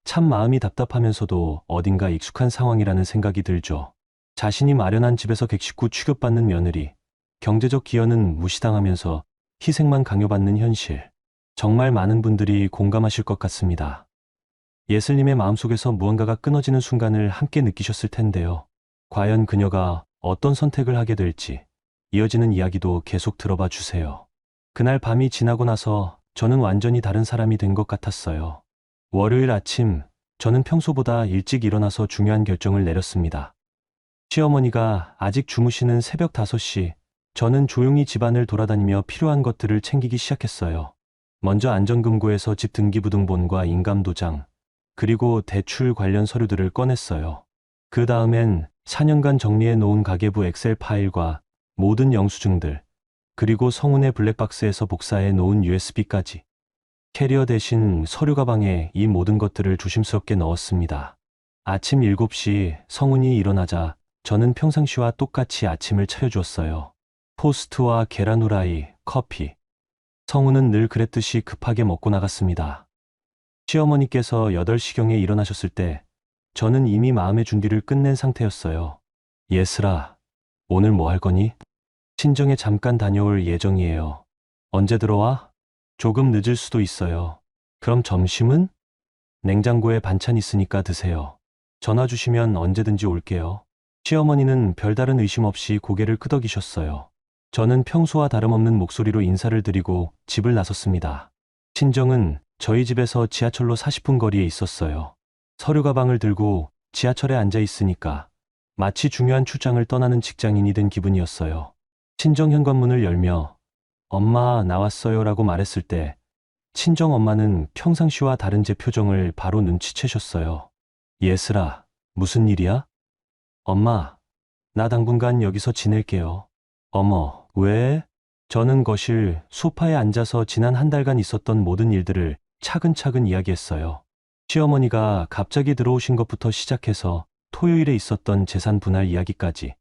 참 마음이 답답하면서도 어딘가 익숙한 상황이라는 생각이 들죠. 자신이 마련한 집에서 객식구 취급받는 며느리, 경제적 기여는 무시당하면서 희생만 강요받는 현실. 정말 많은 분들이 공감하실 것 같습니다. 예슬님의 마음속에서 무언가가 끊어지는 순간을 함께 느끼셨을 텐데요. 과연 그녀가 어떤 선택을 하게 될지 이어지는 이야기도 계속 들어봐 주세요. 그날 밤이 지나고 나서 저는 완전히 다른 사람이 된 것 같았어요. 월요일 아침, 저는 평소보다 일찍 일어나서 중요한 결정을 내렸습니다. 시어머니가 아직 주무시는 새벽 5시, 저는 조용히 집안을 돌아다니며 필요한 것들을 챙기기 시작했어요. 먼저 안전금고에서 집 등기부등본과 인감도장, 그리고 대출 관련 서류들을 꺼냈어요. 그 다음엔 4년간 정리해 놓은 가계부 엑셀 파일과 모든 영수증들, 그리고 성운의 블랙박스에서 복사해 놓은 USB까지. 캐리어 대신 서류 가방에 이 모든 것들을 조심스럽게 넣었습니다. 아침 7시 성운이 일어나자 저는 평상시와 똑같이 아침을 차려주었어요. 토스트와 계란 후라이, 커피. 성운은 늘 그랬듯이 급하게 먹고 나갔습니다. 시어머니께서 8시경에 일어나셨을 때 저는 이미 마음의 준비를 끝낸 상태였어요. 예슬아, 오늘 뭐 할 거니? 친정에 잠깐 다녀올 예정이에요. 언제 들어와? 조금 늦을 수도 있어요. 그럼 점심은? 냉장고에 반찬 있으니까 드세요. 전화 주시면 언제든지 올게요. 시어머니는 별다른 의심 없이 고개를 끄덕이셨어요. 저는 평소와 다름없는 목소리로 인사를 드리고 집을 나섰습니다. 친정은 저희 집에서 지하철로 40분 거리에 있었어요. 서류 가방을 들고 지하철에 앉아 있으니까 마치 중요한 출장을 떠나는 직장인이 된 기분이었어요. 친정 현관문을 열며 엄마 나왔어요라고 말했을 때 친정 엄마는 평상시와 다른 제 표정을 바로 눈치채셨어요. 예슬아, 무슨 일이야? 엄마, 나 당분간 여기서 지낼게요. 어머, 왜? 저는 거실 소파에 앉아서 지난 한 달간 있었던 모든 일들을 차근차근 이야기했어요. 시어머니가 갑자기 들어오신 것부터 시작해서 토요일에 있었던 재산 분할 이야기까지.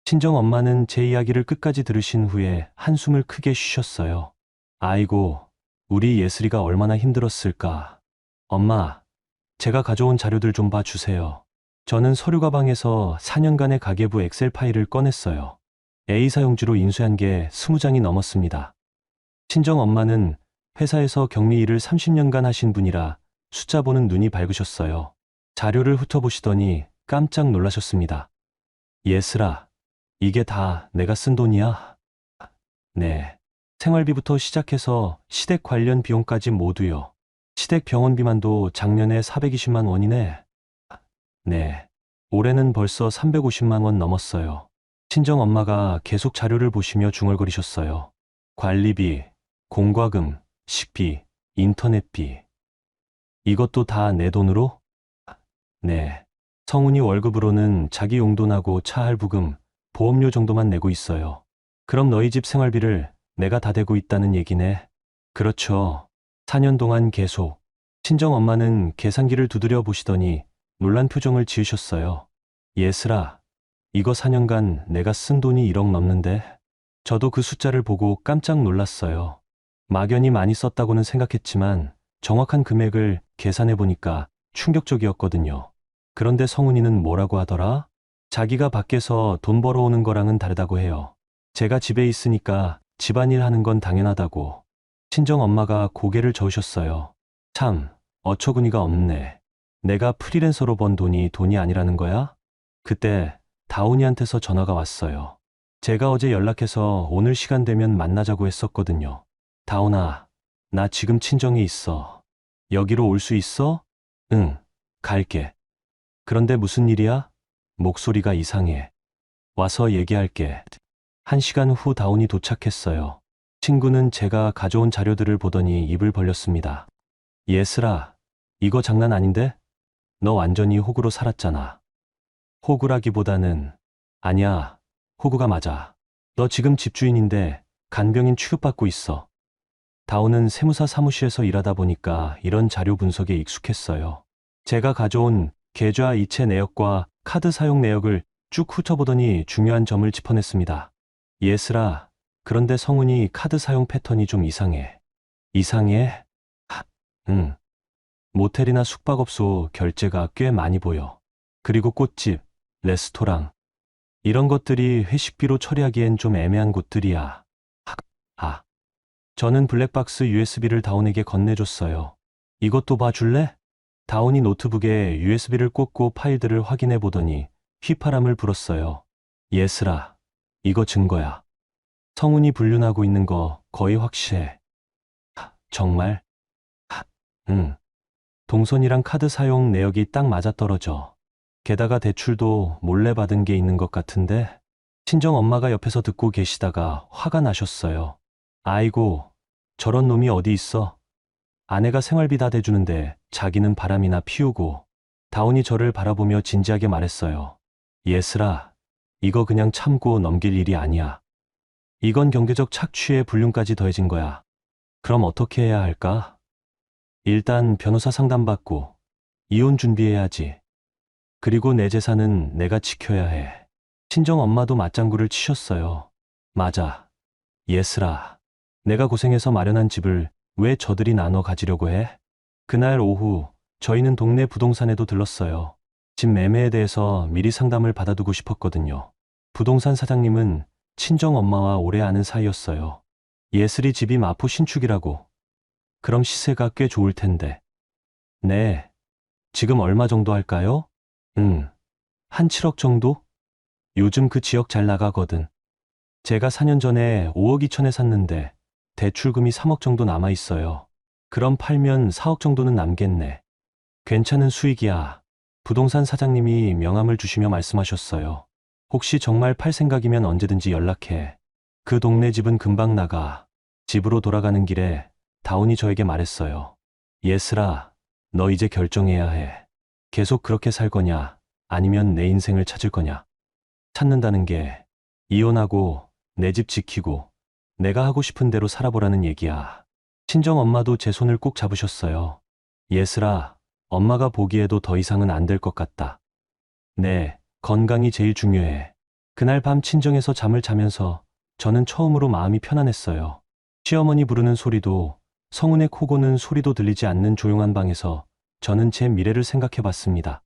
친정 엄마는 제 이야기를 끝까지 들으신 후에 한숨을 크게 쉬셨어요. 아이고, 우리 예슬이가 얼마나 힘들었을까. 엄마, 제가 가져온 자료들 좀 봐주세요. 저는 서류 가방에서 4년간의 가계부 엑셀 파일을 꺼냈어요. A사 용지로 인쇄한 게 20장이 넘었습니다. 친정 엄마는 회사에서 격리 일을 30년간 하신 분이라 숫자 보는 눈이 밝으셨어요. 자료를 훑어보시더니 깜짝 놀라셨습니다. 예슬아, 이게 다 내가 쓴 돈이야? 네. 생활비부터 시작해서 시댁 관련 비용까지 모두요. 시댁 병원비만도 작년에 420만 원이네. 네. 올해는 벌써 350만 원 넘었어요. 친정 엄마가 계속 자료를 보시며 중얼거리셨어요. 관리비, 공과금, 식비, 인터넷비. 이것도 다 내 돈으로? 네. 성훈이 월급으로는 자기 용돈하고 차 할부금, 보험료 정도만 내고 있어요. 그럼 너희 집 생활비를 내가 다 대고 있다는 얘기네. 그렇죠. 4년 동안 계속. 친정 엄마는 계산기를 두드려 보시더니 놀란 표정을 지으셨어요. 예슬아, 이거 4년간 내가 쓴 돈이 1억 넘는데? 저도 그 숫자를 보고 깜짝 놀랐어요. 막연히 많이 썼다고는 생각했지만 정확한 금액을 계산해 보니까 충격적이었거든요. 그런데 성훈이는 뭐라고 하더라? 자기가 밖에서 돈 벌어오는 거랑은 다르다고 해요. 제가 집에 있으니까 집안일 하는 건 당연하다고. 친정 엄마가 고개를 저으셨어요. 참, 어처구니가 없네. 내가 프리랜서로 번 돈이 아니라는 거야? 그때 다운이한테서 전화가 왔어요. 제가 어제 연락해서 오늘 시간 되면 만나자고 했었거든요. 다운아, 나 지금 친정에 있어. 여기로 올 수 있어? 응, 갈게. 그런데 무슨 일이야? 목소리가 이상해. 와서 얘기할게. 1시간 후 다운이 도착했어요. 친구는 제가 가져온 자료들을 보더니 입을 벌렸습니다. 예슬아, 이거 장난 아닌데? 너 완전히 호구로 살았잖아. 호구라기보다는 아니야, 호구가 맞아. 너 지금 집주인인데 간병인 취급받고 있어. 다운은 세무사 사무실에서 일하다 보니까 이런 자료 분석에 익숙했어요. 제가 가져온 계좌 이체 내역과 카드 사용 내역을 쭉 훑어보더니 중요한 점을 짚어냈습니다. 예슬아, 그런데 성훈이 카드 사용 패턴이 좀 이상해. 이상해? 응. 모텔이나 숙박업소 결제가 꽤 많이 보여. 그리고 꽃집, 레스토랑. 이런 것들이 회식비로 처리하기엔 좀 애매한 곳들이야. 아. 저는 블랙박스 USB를 다운에게 건네줬어요. 이것도 봐줄래? 다운이 노트북에 USB를 꽂고 파일들을 확인해 보더니 휘파람을 불었어요. 예슬아, 이거 증거야. 성훈이 불륜하고 있는 거 거의 확실해. 정말? 응. 동선이랑 카드 사용 내역이 딱 맞아떨어져. 게다가 대출도 몰래 받은 게 있는 것 같은데? 친정 엄마가 옆에서 듣고 계시다가 화가 나셨어요. 아이고, 저런 놈이 어디 있어? 아내가 생활비 다 대주는데 자기는 바람이나 피우고. 다운이 저를 바라보며 진지하게 말했어요. 예슬아, 이거 그냥 참고 넘길 일이 아니야. 이건 경제적 착취에 불륜까지 더해진 거야. 그럼 어떻게 해야 할까? 일단 변호사 상담받고 이혼 준비해야지. 그리고 내 재산은 내가 지켜야 해. 친정 엄마도 맞장구를 치셨어요. 맞아. 예슬아, 내가 고생해서 마련한 집을 왜 저들이 나눠 가지려고 해? 그날 오후 저희는 동네 부동산에도 들렀어요. 집 매매에 대해서 미리 상담을 받아두고 싶었거든요. 부동산 사장님은 친정 엄마와 오래 아는 사이였어요. 예슬이 집이 마포 신축이라고. 그럼 시세가 꽤 좋을 텐데. 네. 지금 얼마 정도 할까요? 한 7억 정도? 요즘 그 지역 잘 나가거든. 제가 4년 전에 5억 2천에 샀는데 대출금이 3억 정도 남아 있어요. 그럼 팔면 4억 정도는 남겠네. 괜찮은 수익이야. 부동산 사장님이 명함을 주시며 말씀하셨어요. 혹시 정말 팔 생각이면 언제든지 연락해. 그 동네 집은 금방 나가. 집으로 돌아가는 길에 다운이 저에게 말했어요. 예슬아, 너 이제 결정해야 해. 계속 그렇게 살 거냐, 아니면 내 인생을 찾을 거냐. 찾는다는 게 이혼하고 내 집 지키고 내가 하고 싶은 대로 살아보라는 얘기야. 친정 엄마도 제 손을 꼭 잡으셨어요. 예슬아, 엄마가 보기에도 더 이상은 안 될 것 같다. 네, 건강이 제일 중요해. 그날 밤 친정에서 잠을 자면서 저는 처음으로 마음이 편안했어요. 시어머니 부르는 소리도 성운의 코 고는 소리도 들리지 않는 조용한 방에서 저는 제 미래를 생각해 봤습니다.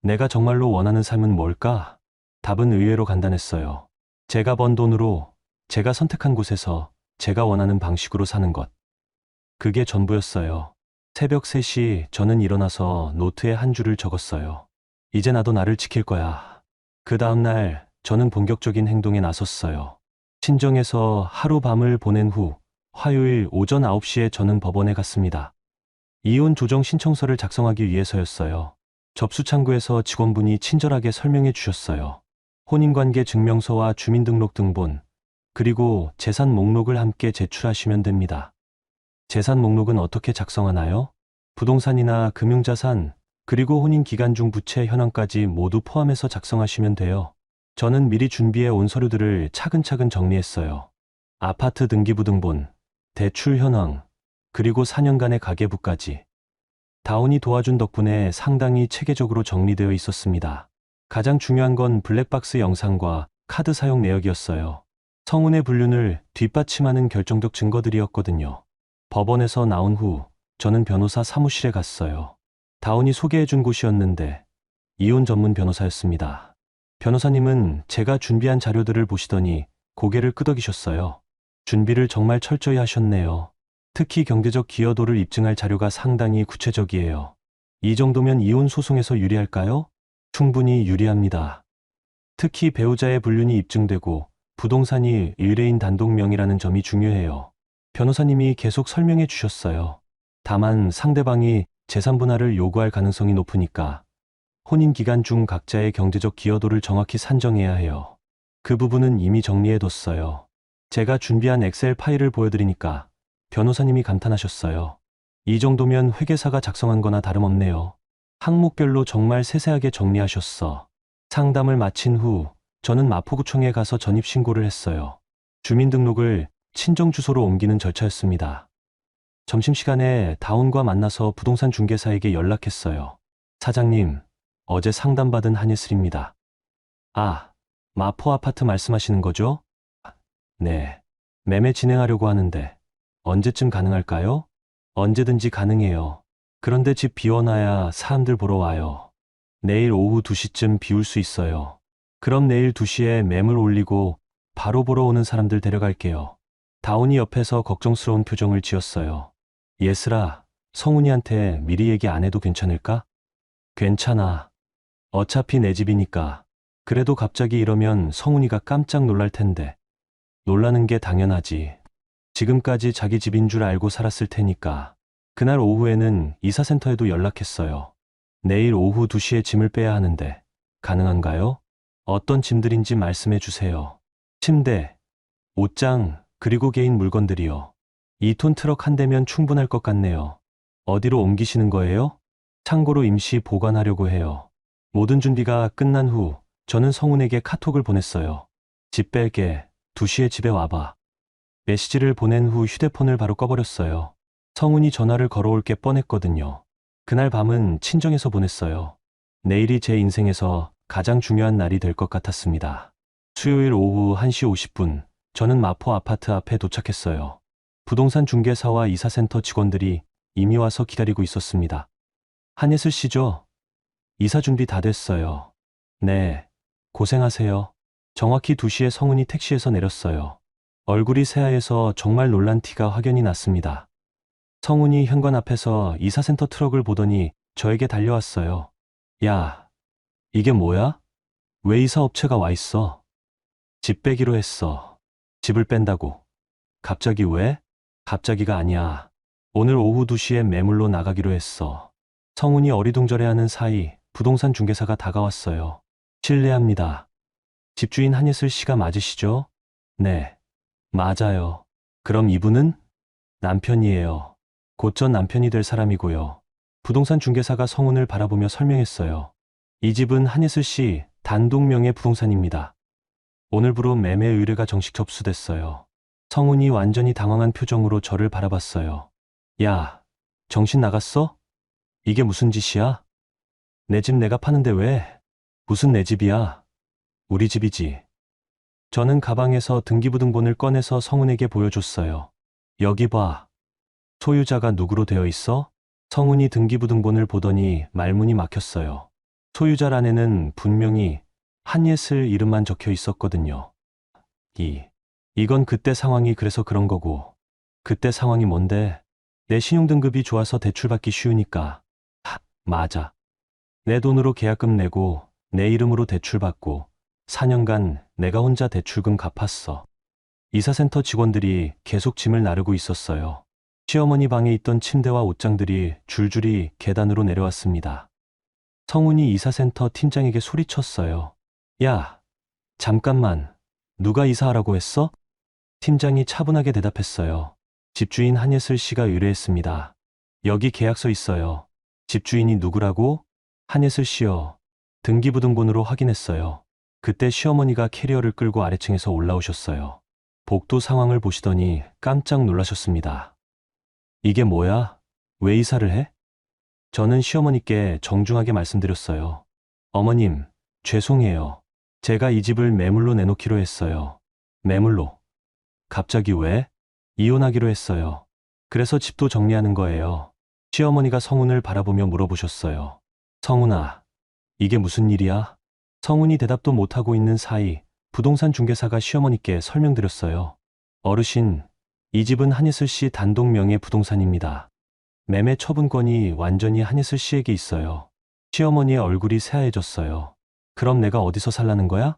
내가 정말로 원하는 삶은 뭘까? 답은 의외로 간단했어요. 제가 번 돈으로 제가 선택한 곳에서 제가 원하는 방식으로 사는 것. 그게 전부였어요. 새벽 3시 저는 일어나서 노트에 한 줄을 적었어요. 이제 나도 나를 지킬 거야. 그 다음 날 저는 본격적인 행동에 나섰어요. 친정에서 하루 밤을 보낸 후 화요일 오전 9시에 저는 법원에 갔습니다. 이혼 조정 신청서를 작성하기 위해서였어요. 접수 창구에서 직원분이 친절하게 설명해 주셨어요. 혼인관계 증명서와 주민등록 등본, 그리고 재산 목록을 함께 제출하시면 됩니다. 재산 목록은 어떻게 작성하나요? 부동산이나 금융자산, 그리고 혼인 기간 중 부채 현황까지 모두 포함해서 작성하시면 돼요. 저는 미리 준비해 온 서류들을 차근차근 정리했어요. 아파트 등기부등본, 대출 현황, 그리고 4년간의 가계부까지. 다운이 도와준 덕분에 상당히 체계적으로 정리되어 있었습니다. 가장 중요한 건 블랙박스 영상과 카드 사용 내역이었어요. 성운의 불륜을 뒷받침하는 결정적 증거들이었거든요. 법원에서 나온 후 저는 변호사 사무실에 갔어요. 다운이 소개해준 곳이었는데 이혼 전문 변호사였습니다. 변호사님은 제가 준비한 자료들을 보시더니 고개를 끄덕이셨어요. 준비를 정말 철저히 하셨네요. 특히 경제적 기여도를 입증할 자료가 상당히 구체적이에요. 이 정도면 이혼 소송에서 유리할까요? 충분히 유리합니다. 특히 배우자의 불륜이 입증되고 부동산이 의뢰인 단독 명의라는 점이 중요해요. 변호사님이 계속 설명해 주셨어요. 다만 상대방이 재산 분할을 요구할 가능성이 높으니까 혼인 기간 중 각자의 경제적 기여도를 정확히 산정해야 해요. 그 부분은 이미 정리해뒀어요. 제가 준비한 엑셀 파일을 보여드리니까 변호사님이 감탄하셨어요. 이 정도면 회계사가 작성한 거나 다름없네요. 항목별로 정말 세세하게 정리하셨어. 상담을 마친 후 저는 마포구청에 가서 전입신고를 했어요. 주민등록을 친정 주소로 옮기는 절차였습니다. 점심시간에 다운과 만나서 부동산 중개사에게 연락했어요. 사장님, 어제 상담받은 한예슬입니다. 아, 마포 아파트 말씀하시는 거죠? 네. 매매 진행하려고 하는데 언제쯤 가능할까요? 언제든지 가능해요. 그런데 집 비워놔야 사람들 보러 와요. 내일 오후 2시쯤 비울 수 있어요. 그럼 내일 2시에 매물 올리고 바로 보러 오는 사람들 데려갈게요. 다운이 옆에서 걱정스러운 표정을 지었어요. 예슬아, 성훈이한테 미리 얘기 안 해도 괜찮을까? 괜찮아. 어차피 내 집이니까. 그래도 갑자기 이러면 성훈이가 깜짝 놀랄 텐데. 놀라는 게 당연하지. 지금까지 자기 집인 줄 알고 살았을 테니까. 그날 오후에는 이사센터에도 연락했어요. 내일 오후 2시에 짐을 빼야 하는데 가능한가요? 어떤 짐들인지 말씀해 주세요. 침대, 옷장, 그리고 개인 물건들이요. 2톤 트럭 한 대면 충분할 것 같네요. 어디로 옮기시는 거예요? 창고로 임시 보관하려고 해요. 모든 준비가 끝난 후 저는 성훈에게 카톡을 보냈어요. 집 뺄게. 2시에 집에 와봐. 메시지를 보낸 후 휴대폰을 바로 꺼버렸어요. 성훈이 전화를 걸어올 게 뻔했거든요. 그날 밤은 친정에서 보냈어요. 내일이 제 인생에서 가장 중요한 날이 될 것 같았습니다. 수요일 오후 1시 50분, 저는 마포 아파트 앞에 도착했어요. 부동산 중개사와 이사센터 직원들이 이미 와서 기다리고 있었습니다. 한예슬 씨죠? 이사 준비 다 됐어요. 네, 고생하세요. 정확히 2시에 성훈이 택시에서 내렸어요. 얼굴이 새하얘서 정말 놀란 티가 확연히 났습니다. 성훈이 현관 앞에서 이사센터 트럭을 보더니 저에게 달려왔어요. 야, 이게 뭐야? 왜 이사업체가 와 있어? 집 빼기로 했어. 집을 뺀다고. 갑자기 왜? 갑자기가 아니야. 오늘 오후 2시에 매물로 나가기로 했어. 성훈이 어리둥절해하는 사이 부동산 중개사가 다가왔어요. 실례합니다. 집주인 한예슬 씨가 맞으시죠? 네, 맞아요. 그럼 이분은? 남편이에요. 곧 전 남편이 될 사람이고요. 부동산 중개사가 성훈을 바라보며 설명했어요. 이 집은 한예슬 씨 단독 명의 부동산입니다. 오늘부로 매매 의뢰가 정식 접수됐어요. 성훈이 완전히 당황한 표정으로 저를 바라봤어요. 야, 정신 나갔어? 이게 무슨 짓이야? 내 집 내가 파는데 왜? 무슨 내 집이야? 우리 집이지. 저는 가방에서 등기부등본을 꺼내서 성훈에게 보여줬어요. 여기 봐. 소유자가 누구로 되어 있어? 성훈이 등기부등본을 보더니 말문이 막혔어요. 소유자란에는 분명히 한예슬 이름만 적혀 있었거든요. 이건 그때 상황이 그래서 그런 거고. 그때 상황이 뭔데? 내 신용등급이 좋아서 대출받기 쉬우니까. 맞아. 내 돈으로 계약금 내고 내 이름으로 대출받고 4년간 내가 혼자 대출금 갚았어. 이사센터 직원들이 계속 짐을 나르고 있었어요. 시어머니 방에 있던 침대와 옷장들이 줄줄이 계단으로 내려왔습니다. 성훈이 이사센터 팀장에게 소리쳤어요. 야, 잠깐만. 누가 이사하라고 했어? 팀장이 차분하게 대답했어요. 집주인 한예슬 씨가 의뢰했습니다. 여기 계약서 있어요. 집주인이 누구라고? 한예슬 씨요. 등기부등본으로 확인했어요. 그때 시어머니가 캐리어를 끌고 아래층에서 올라오셨어요. 복도 상황을 보시더니 깜짝 놀라셨습니다. 이게 뭐야? 왜 이사를 해? 저는 시어머니께 정중하게 말씀드렸어요. 어머님, 죄송해요. 제가 이 집을 매물로 내놓기로 했어요. 매물로? 갑자기 왜? 이혼하기로 했어요. 그래서 집도 정리하는 거예요. 시어머니가 성훈을 바라보며 물어보셨어요. 성훈아, 이게 무슨 일이야? 성훈이 대답도 못하고 있는 사이 부동산 중개사가 시어머니께 설명드렸어요. 어르신, 이 집은 한예슬 씨 단독 명의 부동산입니다. 매매 처분권이 완전히 한예슬 씨에게 있어요. 시어머니의 얼굴이 새하얘졌어요. 그럼 내가 어디서 살라는 거야?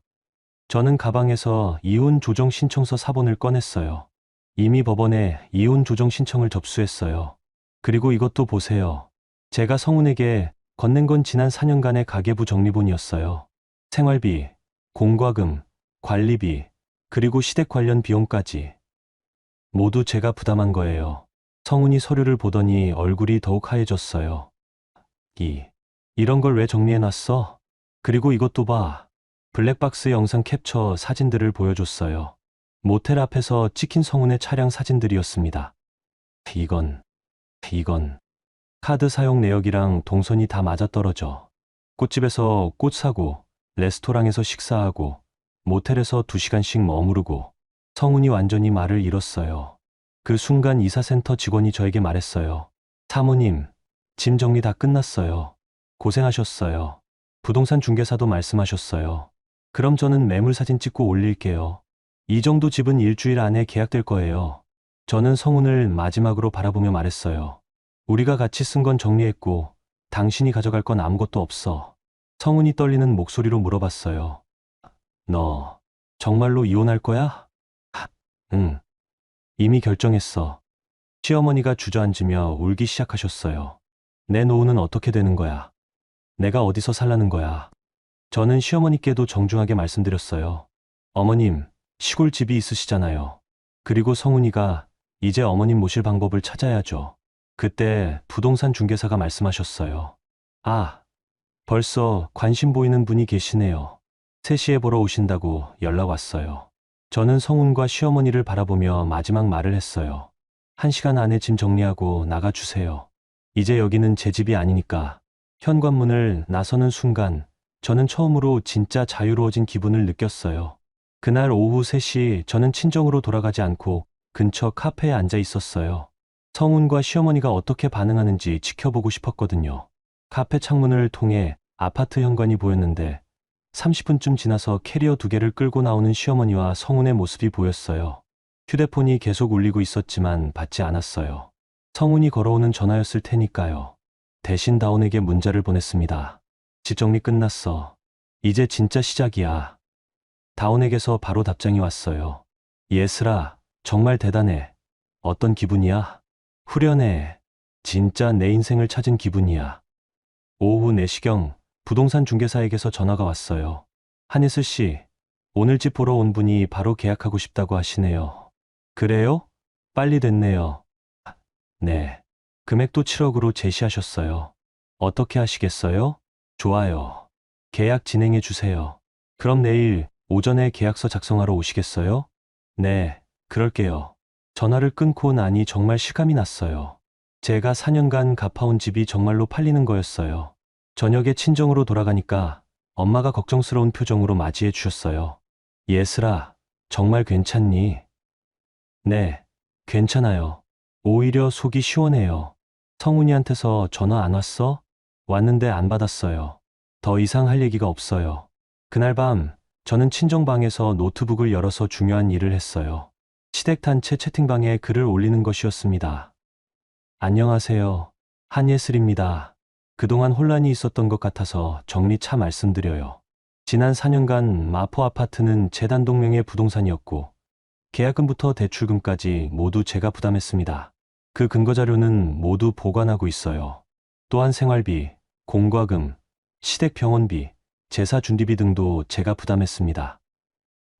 저는 가방에서 이혼 조정 신청서 사본을 꺼냈어요. 이미 법원에 이혼 조정 신청을 접수했어요. 그리고 이것도 보세요. 제가 성훈에게 건넨 건 지난 4년간의 가계부 정리본이었어요. 생활비, 공과금, 관리비, 그리고 시댁 관련 비용까지. 모두 제가 부담한 거예요. 성훈이 서류를 보더니 얼굴이 더욱 하얘졌어요. 이런 걸 왜 정리해놨어? 그리고 이것도 봐. 블랙박스 영상 캡처 사진들을 보여줬어요. 모텔 앞에서 찍힌 성훈의 차량 사진들이었습니다. 이건 카드 사용 내역이랑 동선이 다 맞아떨어져. 꽃집에서 꽃 사고, 레스토랑에서 식사하고, 모텔에서 2시간씩 머무르고. 성훈이 완전히 말을 잃었어요. 그 순간 이사센터 직원이 저에게 말했어요. 사모님, 짐 정리 다 끝났어요. 고생하셨어요. 부동산 중개사도 말씀하셨어요. 그럼 저는 매물 사진 찍고 올릴게요. 이 정도 집은 일주일 안에 계약될 거예요. 저는 성훈을 마지막으로 바라보며 말했어요. 우리가 같이 쓴 건 정리했고 당신이 가져갈 건 아무것도 없어. 성훈이 떨리는 목소리로 물어봤어요. 너 정말로 이혼할 거야? 응. 이미 결정했어. 시어머니가 주저앉으며 울기 시작하셨어요. 내 노후는 어떻게 되는 거야? 내가 어디서 살라는 거야? 저는 시어머니께도 정중하게 말씀드렸어요. 어머님, 시골 집이 있으시잖아요. 그리고 성훈이가 이제 어머님 모실 방법을 찾아야죠. 그때 부동산 중개사가 말씀하셨어요. 아, 벌써 관심 보이는 분이 계시네요. 3시에 보러 오신다고 연락 왔어요. 저는 성훈과 시어머니를 바라보며 마지막 말을 했어요. 1시간 안에 짐 정리하고 나가주세요. 이제 여기는 제 집이 아니니까. 현관문을 나서는 순간 저는 처음으로 진짜 자유로워진 기분을 느꼈어요. 그날 오후 3시 저는 친정으로 돌아가지 않고 근처 카페에 앉아 있었어요. 성훈과 시어머니가 어떻게 반응하는지 지켜보고 싶었거든요. 카페 창문을 통해 아파트 현관이 보였는데 30분쯤 지나서 캐리어 2개를 끌고 나오는 시어머니와 성훈의 모습이 보였어요. 휴대폰이 계속 울리고 있었지만 받지 않았어요. 성훈이 걸어오는 전화였을 테니까요. 대신 다온에게 문자를 보냈습니다. 집 정리 끝났어. 이제 진짜 시작이야. 다온에게서 바로 답장이 왔어요. 예슬아, 정말 대단해. 어떤 기분이야? 후련해. 진짜 내 인생을 찾은 기분이야. 오후 4시경 부동산 중개사에게서 전화가 왔어요. 한예슬 씨, 오늘 집 보러 온 분이 바로 계약하고 싶다고 하시네요. 그래요? 빨리 됐네요. 네. 금액도 7억으로 제시하셨어요. 어떻게 하시겠어요? 좋아요. 계약 진행해 주세요. 그럼 내일 오전에 계약서 작성하러 오시겠어요? 네, 그럴게요. 전화를 끊고 나니 정말 실감이 났어요. 제가 4년간 갚아온 집이 정말로 팔리는 거였어요. 저녁에 친정으로 돌아가니까 엄마가 걱정스러운 표정으로 맞이해 주셨어요. 예슬아, 정말 괜찮니? 네, 괜찮아요. 오히려 속이 시원해요. 성훈이한테서 전화 안 왔어? 왔는데 안 받았어요. 더 이상 할 얘기가 없어요. 그날 밤, 저는 친정방에서 노트북을 열어서 중요한 일을 했어요. 시댁단체 채팅방에 글을 올리는 것이었습니다. 안녕하세요. 한예슬입니다. 그동안 혼란이 있었던 것 같아서 정리차 말씀드려요. 지난 4년간 마포 아파트는 제 단독명의 부동산이었고 계약금부터 대출금까지 모두 제가 부담했습니다. 그 근거자료는 모두 보관하고 있어요. 또한 생활비, 공과금, 시댁 병원비, 제사 준비비 등도 제가 부담했습니다.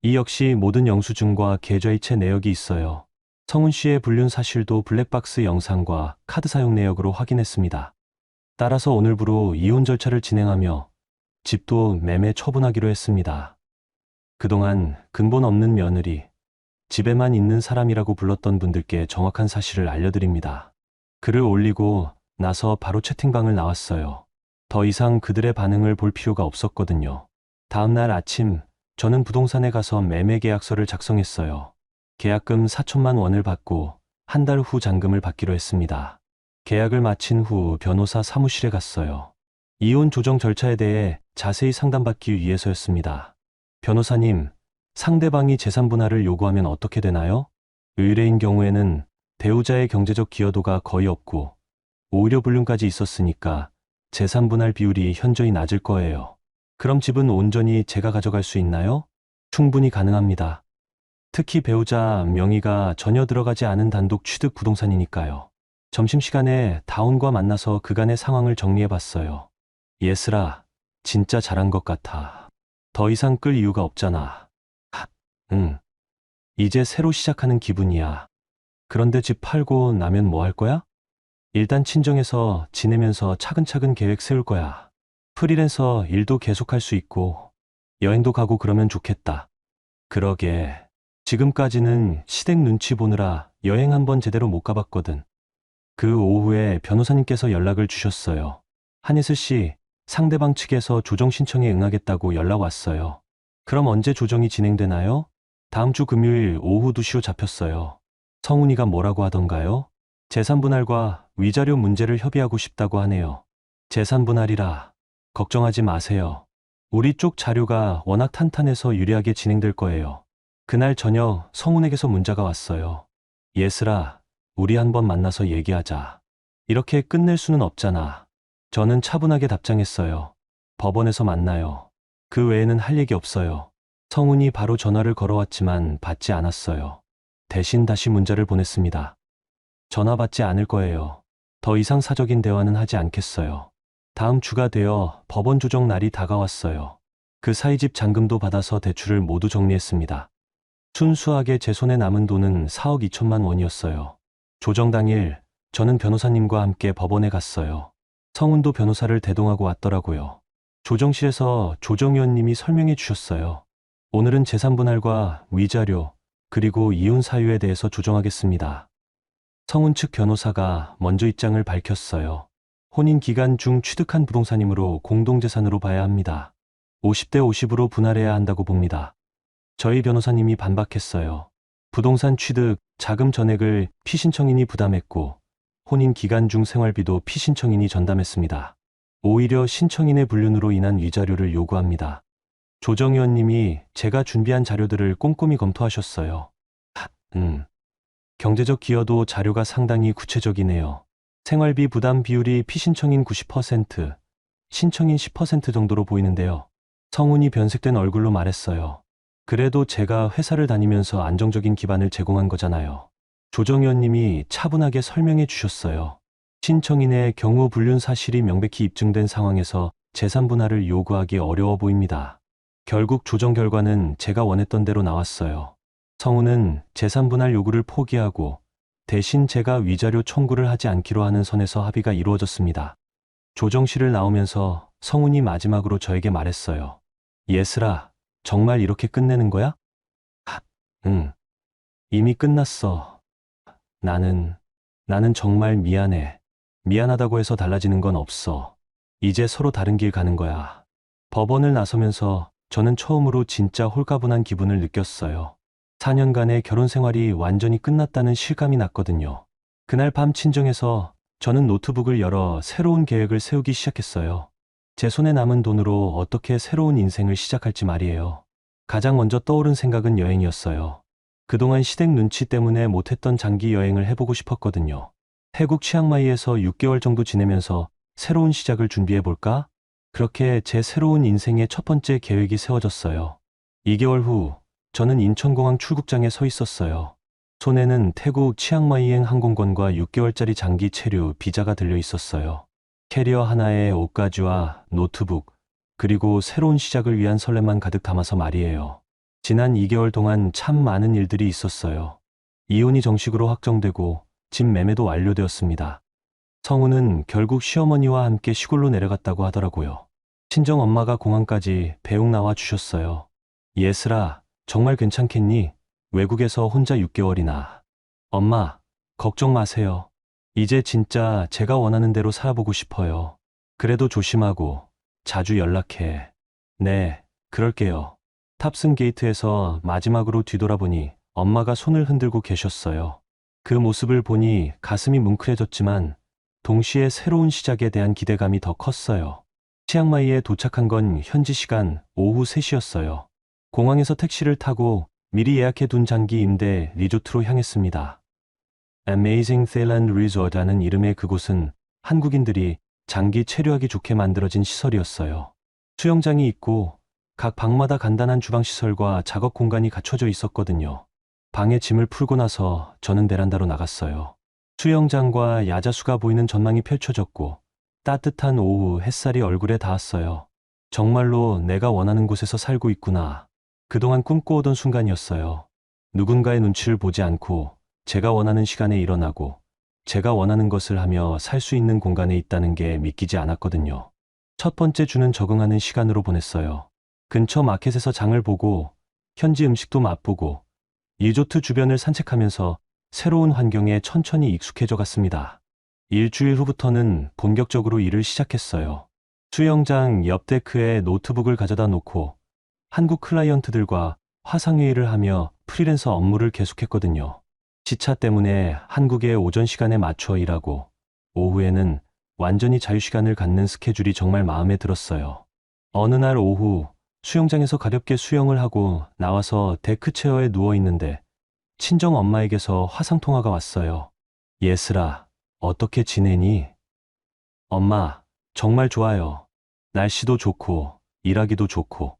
이 역시 모든 영수증과 계좌이체 내역이 있어요. 성훈 씨의 불륜 사실도 블랙박스 영상과 카드 사용 내역으로 확인했습니다. 따라서 오늘부로 이혼 절차를 진행하며 집도 매매 처분하기로 했습니다. 그동안 근본 없는 며느리, 집에만 있는 사람이라고 불렀던 분들께 정확한 사실을 알려드립니다. 글을 올리고 나서 바로 채팅방을 나왔어요. 더 이상 그들의 반응을 볼 필요가 없었거든요. 다음 날 아침, 저는 부동산에 가서 매매 계약서를 작성했어요. 계약금 4천만 원을 받고 한 달 후 잔금을 받기로 했습니다. 계약을 마친 후 변호사 사무실에 갔어요. 이혼 조정 절차에 대해 자세히 상담받기 위해서였습니다. 변호사님, 상대방이 재산 분할을 요구하면 어떻게 되나요? 의뢰인 경우에는 배우자의 경제적 기여도가 거의 없고 오히려 불륜까지 있었으니까 재산 분할 비율이 현저히 낮을 거예요. 그럼 집은 온전히 제가 가져갈 수 있나요? 충분히 가능합니다. 특히 배우자 명의가 전혀 들어가지 않은 단독 취득 부동산이니까요. 점심시간에 다운과 만나서 그간의 상황을 정리해봤어요. 예슬아, 진짜 잘한 것 같아. 더 이상 끌 이유가 없잖아. 응. 이제 새로 시작하는 기분이야. 그런데 집 팔고 나면 뭐 할 거야? 일단 친정에서 지내면서 차근차근 계획 세울 거야. 프리랜서 일도 계속할 수 있고 여행도 가고 그러면 좋겠다. 그러게. 지금까지는 시댁 눈치 보느라 여행 한번 제대로 못 가봤거든. 그 오후에 변호사님께서 연락을 주셨어요. 한예슬 씨, 상대방 측에서 조정 신청에 응하겠다고 연락 왔어요. 그럼 언제 조정이 진행되나요? 다음 주 금요일 오후 2시로 잡혔어요. 성훈이가 뭐라고 하던가요? 재산 분할과 위자료 문제를 협의하고 싶다고 하네요. 재산 분할이라 걱정하지 마세요. 우리 쪽 자료가 워낙 탄탄해서 유리하게 진행될 거예요. 그날 저녁 성훈에게서 문자가 왔어요. 예슬아, 우리 한번 만나서 얘기하자. 이렇게 끝낼 수는 없잖아. 저는 차분하게 답장했어요. 법원에서 만나요. 그 외에는 할 얘기 없어요. 성훈이 바로 전화를 걸어왔지만 받지 않았어요. 대신 다시 문자를 보냈습니다. 전화 받지 않을 거예요. 더 이상 사적인 대화는 하지 않겠어요. 다음 주가 되어 법원 조정 날이 다가왔어요. 그 사이 집 잔금도 받아서 대출을 모두 정리했습니다. 순수하게 제 손에 남은 돈은 4억 2천만 원이었어요. 조정 당일 저는 변호사님과 함께 법원에 갔어요. 성훈도 변호사를 대동하고 왔더라고요. 조정실에서 조정위원님이 설명해 주셨어요. 오늘은 재산 분할과 위자료 그리고 이혼 사유에 대해서 조정하겠습니다. 성훈 측 변호사가 먼저 입장을 밝혔어요. 혼인 기간 중 취득한 부동산이므로 공동재산으로 봐야 합니다. 50대 50으로 분할해야 한다고 봅니다. 저희 변호사님이 반박했어요. 부동산 취득, 자금 전액을 피신청인이 부담했고 혼인 기간 중 생활비도 피신청인이 전담했습니다. 오히려 신청인의 불륜으로 인한 위자료를 요구합니다. 조정위원님이 제가 준비한 자료들을 꼼꼼히 검토하셨어요. 경제적 기여도 자료가 상당히 구체적이네요. 생활비 부담 비율이 피신청인 90%, 신청인 10% 정도로 보이는데요. 성훈이 변색된 얼굴로 말했어요. 그래도 제가 회사를 다니면서 안정적인 기반을 제공한 거잖아요. 조정 의원님이 차분하게 설명해 주셨어요. 신청인의 경우 불륜 사실이 명백히 입증된 상황에서 재산 분할을 요구하기 어려워 보입니다. 결국 조정 결과는 제가 원했던 대로 나왔어요. 성우는 재산 분할 요구를 포기하고 대신 제가 위자료 청구를 하지 않기로 하는 선에서 합의가 이루어졌습니다. 조정실을 나오면서 성훈이 마지막으로 저에게 말했어요. 예슬아, 정말 이렇게 끝내는 거야? 응, 이미 끝났어. 나는 정말 미안해. 미안하다고 해서 달라지는 건 없어. 이제 서로 다른 길 가는 거야. 법원을 나서면서 저는 처음으로 진짜 홀가분한 기분을 느꼈어요. 4년간의 결혼 생활이 완전히 끝났다는 실감이 났거든요. 그날 밤 친정에서 저는 노트북을 열어 새로운 계획을 세우기 시작했어요. 제 손에 남은 돈으로 어떻게 새로운 인생을 시작할지 말이에요. 가장 먼저 떠오른 생각은 여행이었어요. 그동안 시댁 눈치 때문에 못했던 장기 여행을 해보고 싶었거든요. 태국 치앙마이에서 6개월 정도 지내면서 새로운 시작을 준비해볼까? 그렇게 제 새로운 인생의 첫 번째 계획이 세워졌어요. 2개월 후, 저는 인천공항 출국장에 서 있었어요. 손에는 태국 치앙마이행 항공권과 6개월짜리 장기 체류 비자가 들려 있었어요. 캐리어 하나에 옷가지와 노트북, 그리고 새로운 시작을 위한 설렘만 가득 담아서 말이에요. 지난 2개월 동안 참 많은 일들이 있었어요. 이혼이 정식으로 확정되고 집 매매도 완료되었습니다. 성우는 결국 시어머니와 함께 시골로 내려갔다고 하더라고요. 친정 엄마가 공항까지 배웅 나와 주셨어요. 예슬아, 정말 괜찮겠니? 외국에서 혼자 6개월이나. 엄마, 걱정 마세요. 이제 진짜 제가 원하는 대로 살아보고 싶어요. 그래도 조심하고 자주 연락해. 네, 그럴게요. 탑승 게이트에서 마지막으로 뒤돌아보니 엄마가 손을 흔들고 계셨어요. 그 모습을 보니 가슴이 뭉클해졌지만 동시에 새로운 시작에 대한 기대감이 더 컸어요. 치앙마이에 도착한 건 현지 시간 오후 3시였어요. 공항에서 택시를 타고 미리 예약해둔 장기 임대 리조트로 향했습니다. Amazing Thailand Resort라는 이름의 그곳은 한국인들이 장기 체류하기 좋게 만들어진 시설이었어요. 수영장이 있고 각 방마다 간단한 주방시설과 작업 공간이 갖춰져 있었거든요. 방에 짐을 풀고 나서 저는 베란다로 나갔어요. 수영장과 야자수가 보이는 전망이 펼쳐졌고 따뜻한 오후 햇살이 얼굴에 닿았어요. 정말로 내가 원하는 곳에서 살고 있구나. 그동안 꿈꿔오던 순간이었어요. 누군가의 눈치를 보지 않고 제가 원하는 시간에 일어나고 제가 원하는 것을 하며 살 수 있는 공간에 있다는 게 믿기지 않았거든요. 첫 번째 주는 적응하는 시간으로 보냈어요. 근처 마켓에서 장을 보고 현지 음식도 맛보고 리조트 주변을 산책하면서 새로운 환경에 천천히 익숙해져 갔습니다. 일주일 후부터는 본격적으로 일을 시작했어요. 수영장 옆 데크에 노트북을 가져다 놓고 한국 클라이언트들과 화상회의를 하며 프리랜서 업무를 계속했거든요. 시차 때문에 한국의 오전 시간에 맞춰 일하고 오후에는 완전히 자유시간을 갖는 스케줄이 정말 마음에 들었어요. 어느 날 오후 수영장에서 가볍게 수영을 하고 나와서 데크 체어에 누워 있는데 친정 엄마에게서 화상통화가 왔어요. 예슬아, 어떻게 지내니? 엄마, 정말 좋아요. 날씨도 좋고 일하기도 좋고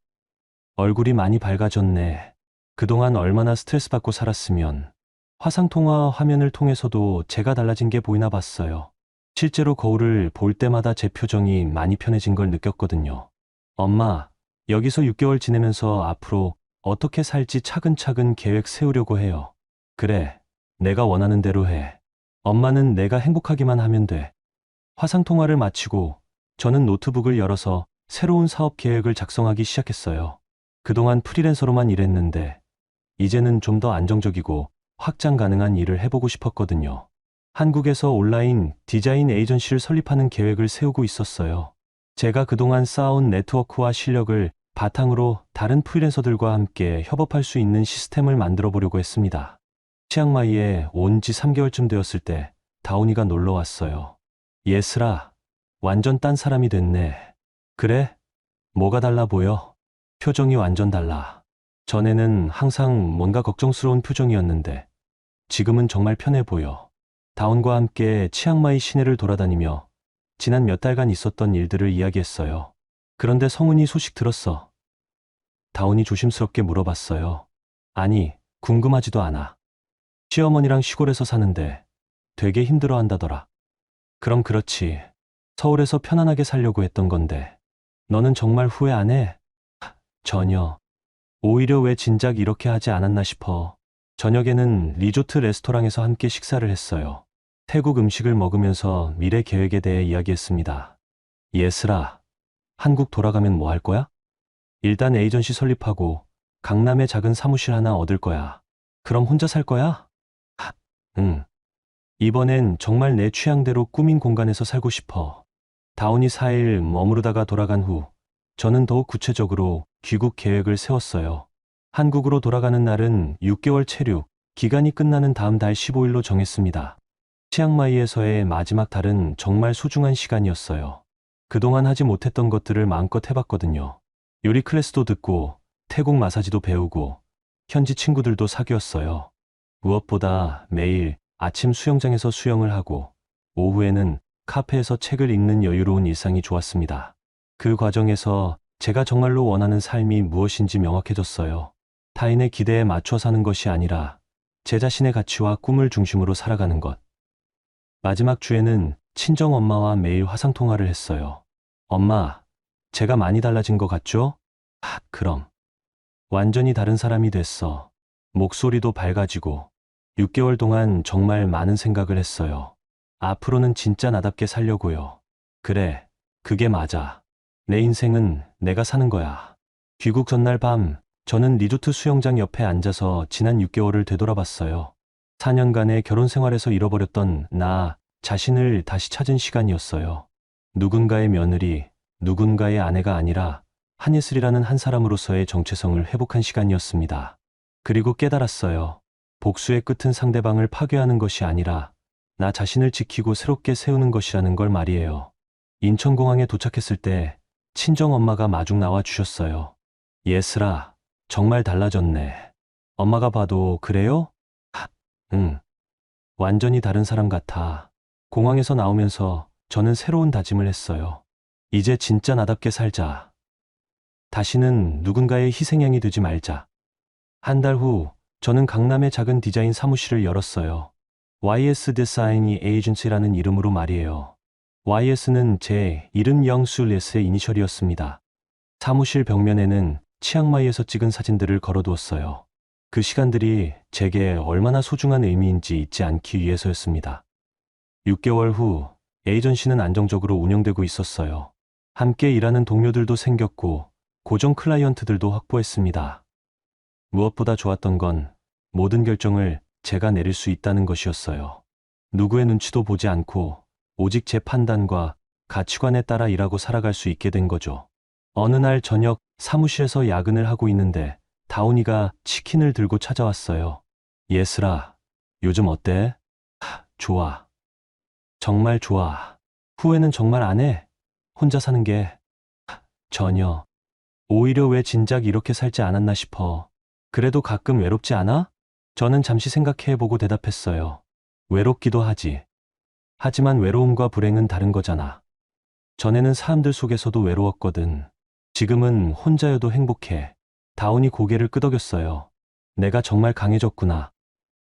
얼굴이 많이 밝아졌네. 그동안 얼마나 스트레스 받고 살았으면. 화상통화 화면을 통해서도 제가 달라진 게 보이나 봤어요. 실제로 거울을 볼 때마다 제 표정이 많이 편해진 걸 느꼈거든요. 엄마, 여기서 6개월 지내면서 앞으로 어떻게 살지 차근차근 계획 세우려고 해요. 그래, 내가 원하는 대로 해. 엄마는 내가 행복하기만 하면 돼. 화상통화를 마치고 저는 노트북을 열어서 새로운 사업 계획을 작성하기 시작했어요. 그동안 프리랜서로만 일했는데 이제는 좀 더 안정적이고 확장 가능한 일을 해보고 싶었거든요. 한국에서 온라인 디자인 에이전시를 설립하는 계획을 세우고 있었어요. 제가 그동안 쌓아온 네트워크와 실력을 바탕으로 다른 프리랜서들과 함께 협업할 수 있는 시스템을 만들어 보려고 했습니다. 치앙마이에 온 지 3개월쯤 되었을 때 다운이가 놀러 왔어요. 예슬아, 완전 딴 사람이 됐네. 그래? 뭐가 달라 보여? 표정이 완전 달라. 전에는 항상 뭔가 걱정스러운 표정이었는데 지금은 정말 편해 보여. 다운과 함께 치앙마이 시내를 돌아다니며 지난 몇 달간 있었던 일들을 이야기했어요. 그런데 성훈이 소식 들었어. 다운이 조심스럽게 물어봤어요. 아니, 궁금하지도 않아. 시어머니랑 시골에서 사는데 되게 힘들어 한다더라. 그럼 그렇지. 서울에서 편안하게 살려고 했던 건데. 너는 정말 후회 안 해? 전혀. 오히려 왜 진작 이렇게 하지 않았나 싶어. 저녁에는 리조트 레스토랑에서 함께 식사를 했어요. 태국 음식을 먹으면서 미래 계획에 대해 이야기했습니다. 예슬아, 한국 돌아가면 뭐 할 거야? 일단 에이전시 설립하고 강남에 작은 사무실 하나 얻을 거야. 그럼 혼자 살 거야? 응. 이번엔 정말 내 취향대로 꾸민 공간에서 살고 싶어. 다운이 4일 머무르다가 돌아간 후 저는 더욱 구체적으로 귀국 계획을 세웠어요. 한국으로 돌아가는 날은 6개월 체류, 기간이 끝나는 다음 달 15일로 정했습니다. 치앙마이에서의 마지막 달은 정말 소중한 시간이었어요. 그동안 하지 못했던 것들을 마음껏 해봤거든요. 요리 클래스도 듣고 태국 마사지도 배우고 현지 친구들도 사귀었어요. 무엇보다 매일 아침 수영장에서 수영을 하고 오후에는 카페에서 책을 읽는 여유로운 일상이 좋았습니다. 그 과정에서 제가 정말로 원하는 삶이 무엇인지 명확해졌어요. 타인의 기대에 맞춰 사는 것이 아니라 제 자신의 가치와 꿈을 중심으로 살아가는 것. 마지막 주에는 친정 엄마와 매일 화상통화를 했어요. 엄마, 제가 많이 달라진 것 같죠? 그럼. 완전히 다른 사람이 됐어. 목소리도 밝아지고 6개월 동안 정말 많은 생각을 했어요. 앞으로는 진짜 나답게 살려고요. 그래, 그게 맞아. 내 인생은 내가 사는 거야. 귀국 전날 밤, 저는 리조트 수영장 옆에 앉아서 지난 6개월을 되돌아봤어요. 4년간의 결혼 생활에서 잃어버렸던 나 자신을 다시 찾은 시간이었어요. 누군가의 며느리, 누군가의 아내가 아니라 한예슬이라는 한 사람으로서의 정체성을 회복한 시간이었습니다. 그리고 깨달았어요. 복수의 끝은 상대방을 파괴하는 것이 아니라 나 자신을 지키고 새롭게 세우는 것이라는 걸 말이에요. 인천공항에 도착했을 때 친정엄마가 마중 나와 주셨어요. 예슬아, 정말 달라졌네. 엄마가 봐도 그래요? 응. 완전히 다른 사람 같아. 공항에서 나오면서 저는 새로운 다짐을 했어요. 이제 진짜 나답게 살자. 다시는 누군가의 희생양이 되지 말자. 한 달 후, 저는 강남의 작은 디자인 사무실을 열었어요. YS 디자인 에이전시라는 이름으로 말이에요. YS는 제 이름 영술레스의 이니셜이었습니다. 사무실 벽면에는 치앙마이에서 찍은 사진들을 걸어두었어요. 그 시간들이 제게 얼마나 소중한 의미인지 잊지 않기 위해서였습니다. 6개월 후 에이전시는 안정적으로 운영되고 있었어요. 함께 일하는 동료들도 생겼고 고정 클라이언트들도 확보했습니다. 무엇보다 좋았던 건 모든 결정을 제가 내릴 수 있다는 것이었어요. 누구의 눈치도 보지 않고 오직 제 판단과 가치관에 따라 일하고 살아갈 수 있게 된 거죠. 어느 날 저녁 사무실에서 야근을 하고 있는데 다운이가 치킨을 들고 찾아왔어요. 예슬아, 요즘 어때? 좋아. 정말 좋아. 후회는 정말 안 해. 혼자 사는 게. 전혀. 오히려 왜 진작 이렇게 살지 않았나 싶어. 그래도 가끔 외롭지 않아? 저는 잠시 생각해보고 대답했어요. 외롭기도 하지. 하지만 외로움과 불행은 다른 거잖아. 전에는 사람들 속에서도 외로웠거든. 지금은 혼자여도 행복해. 다운이 고개를 끄덕였어요. 내가 정말 강해졌구나.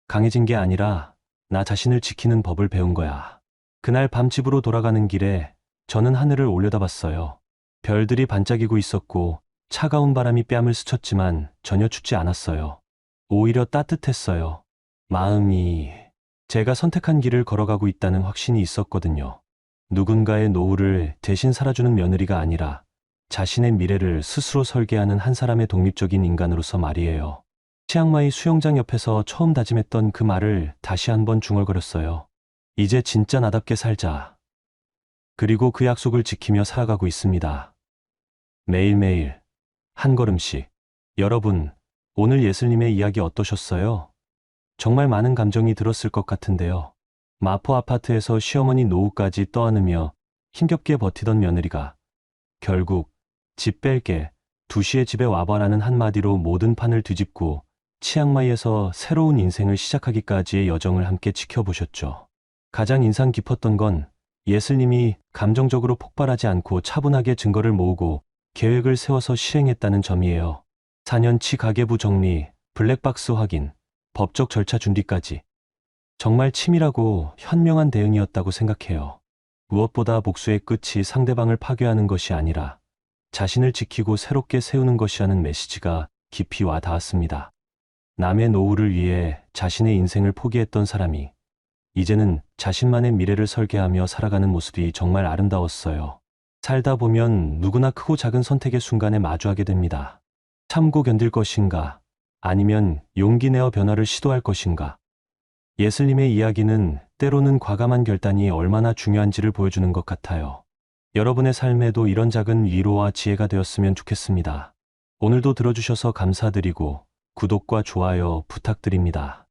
강해진 게 아니라 나 자신을 지키는 법을 배운 거야. 그날 밤 집으로 돌아가는 길에 저는 하늘을 올려다봤어요. 별들이 반짝이고 있었고 차가운 바람이 뺨을 스쳤지만 전혀 춥지 않았어요. 오히려 따뜻했어요. 마음이 제가 선택한 길을 걸어가고 있다는 확신이 있었거든요. 누군가의 노후를 대신 살아주는 며느리가 아니라 자신의 미래를 스스로 설계하는 한 사람의 독립적인 인간으로서 말이에요. 치앙마이 수영장 옆에서 처음 다짐했던 그 말을 다시 한번 중얼거렸어요. 이제 진짜 나답게 살자. 그리고 그 약속을 지키며 살아가고 있습니다. 매일매일 한 걸음씩. 여러분, 오늘 예슬님의 이야기 어떠셨어요? 정말 많은 감정이 들었을 것 같은데요. 마포 아파트에서 시어머니 노후까지 떠안으며 힘겹게 버티던 며느리가 결국 집 뺄게 2시에 집에 와봐라는 한마디로 모든 판을 뒤집고 치앙마이에서 새로운 인생을 시작하기까지의 여정을 함께 지켜보셨죠. 가장 인상 깊었던 건 예슬님이 감정적으로 폭발하지 않고 차분하게 증거를 모으고 계획을 세워서 실행했다는 점이에요. 4년치 가계부 정리, 블랙박스 확인, 법적 절차 준비까지. 정말 치밀하고 현명한 대응이었다고 생각해요. 무엇보다 복수의 끝이 상대방을 파괴하는 것이 아니라 자신을 지키고 새롭게 세우는 것이라는 메시지가 깊이 와 닿았습니다. 남의 노후를 위해 자신의 인생을 포기했던 사람이 이제는 자신만의 미래를 설계하며 살아가는 모습이 정말 아름다웠어요. 살다 보면 누구나 크고 작은 선택의 순간에 마주하게 됩니다. 참고 견딜 것인가, 아니면 용기 내어 변화를 시도할 것인가. 예슬님의 이야기는 때로는 과감한 결단이 얼마나 중요한지를 보여주는 것 같아요. 여러분의 삶에도 이런 작은 위로와 지혜가 되었으면 좋겠습니다. 오늘도 들어주셔서 감사드리고 구독과 좋아요 부탁드립니다.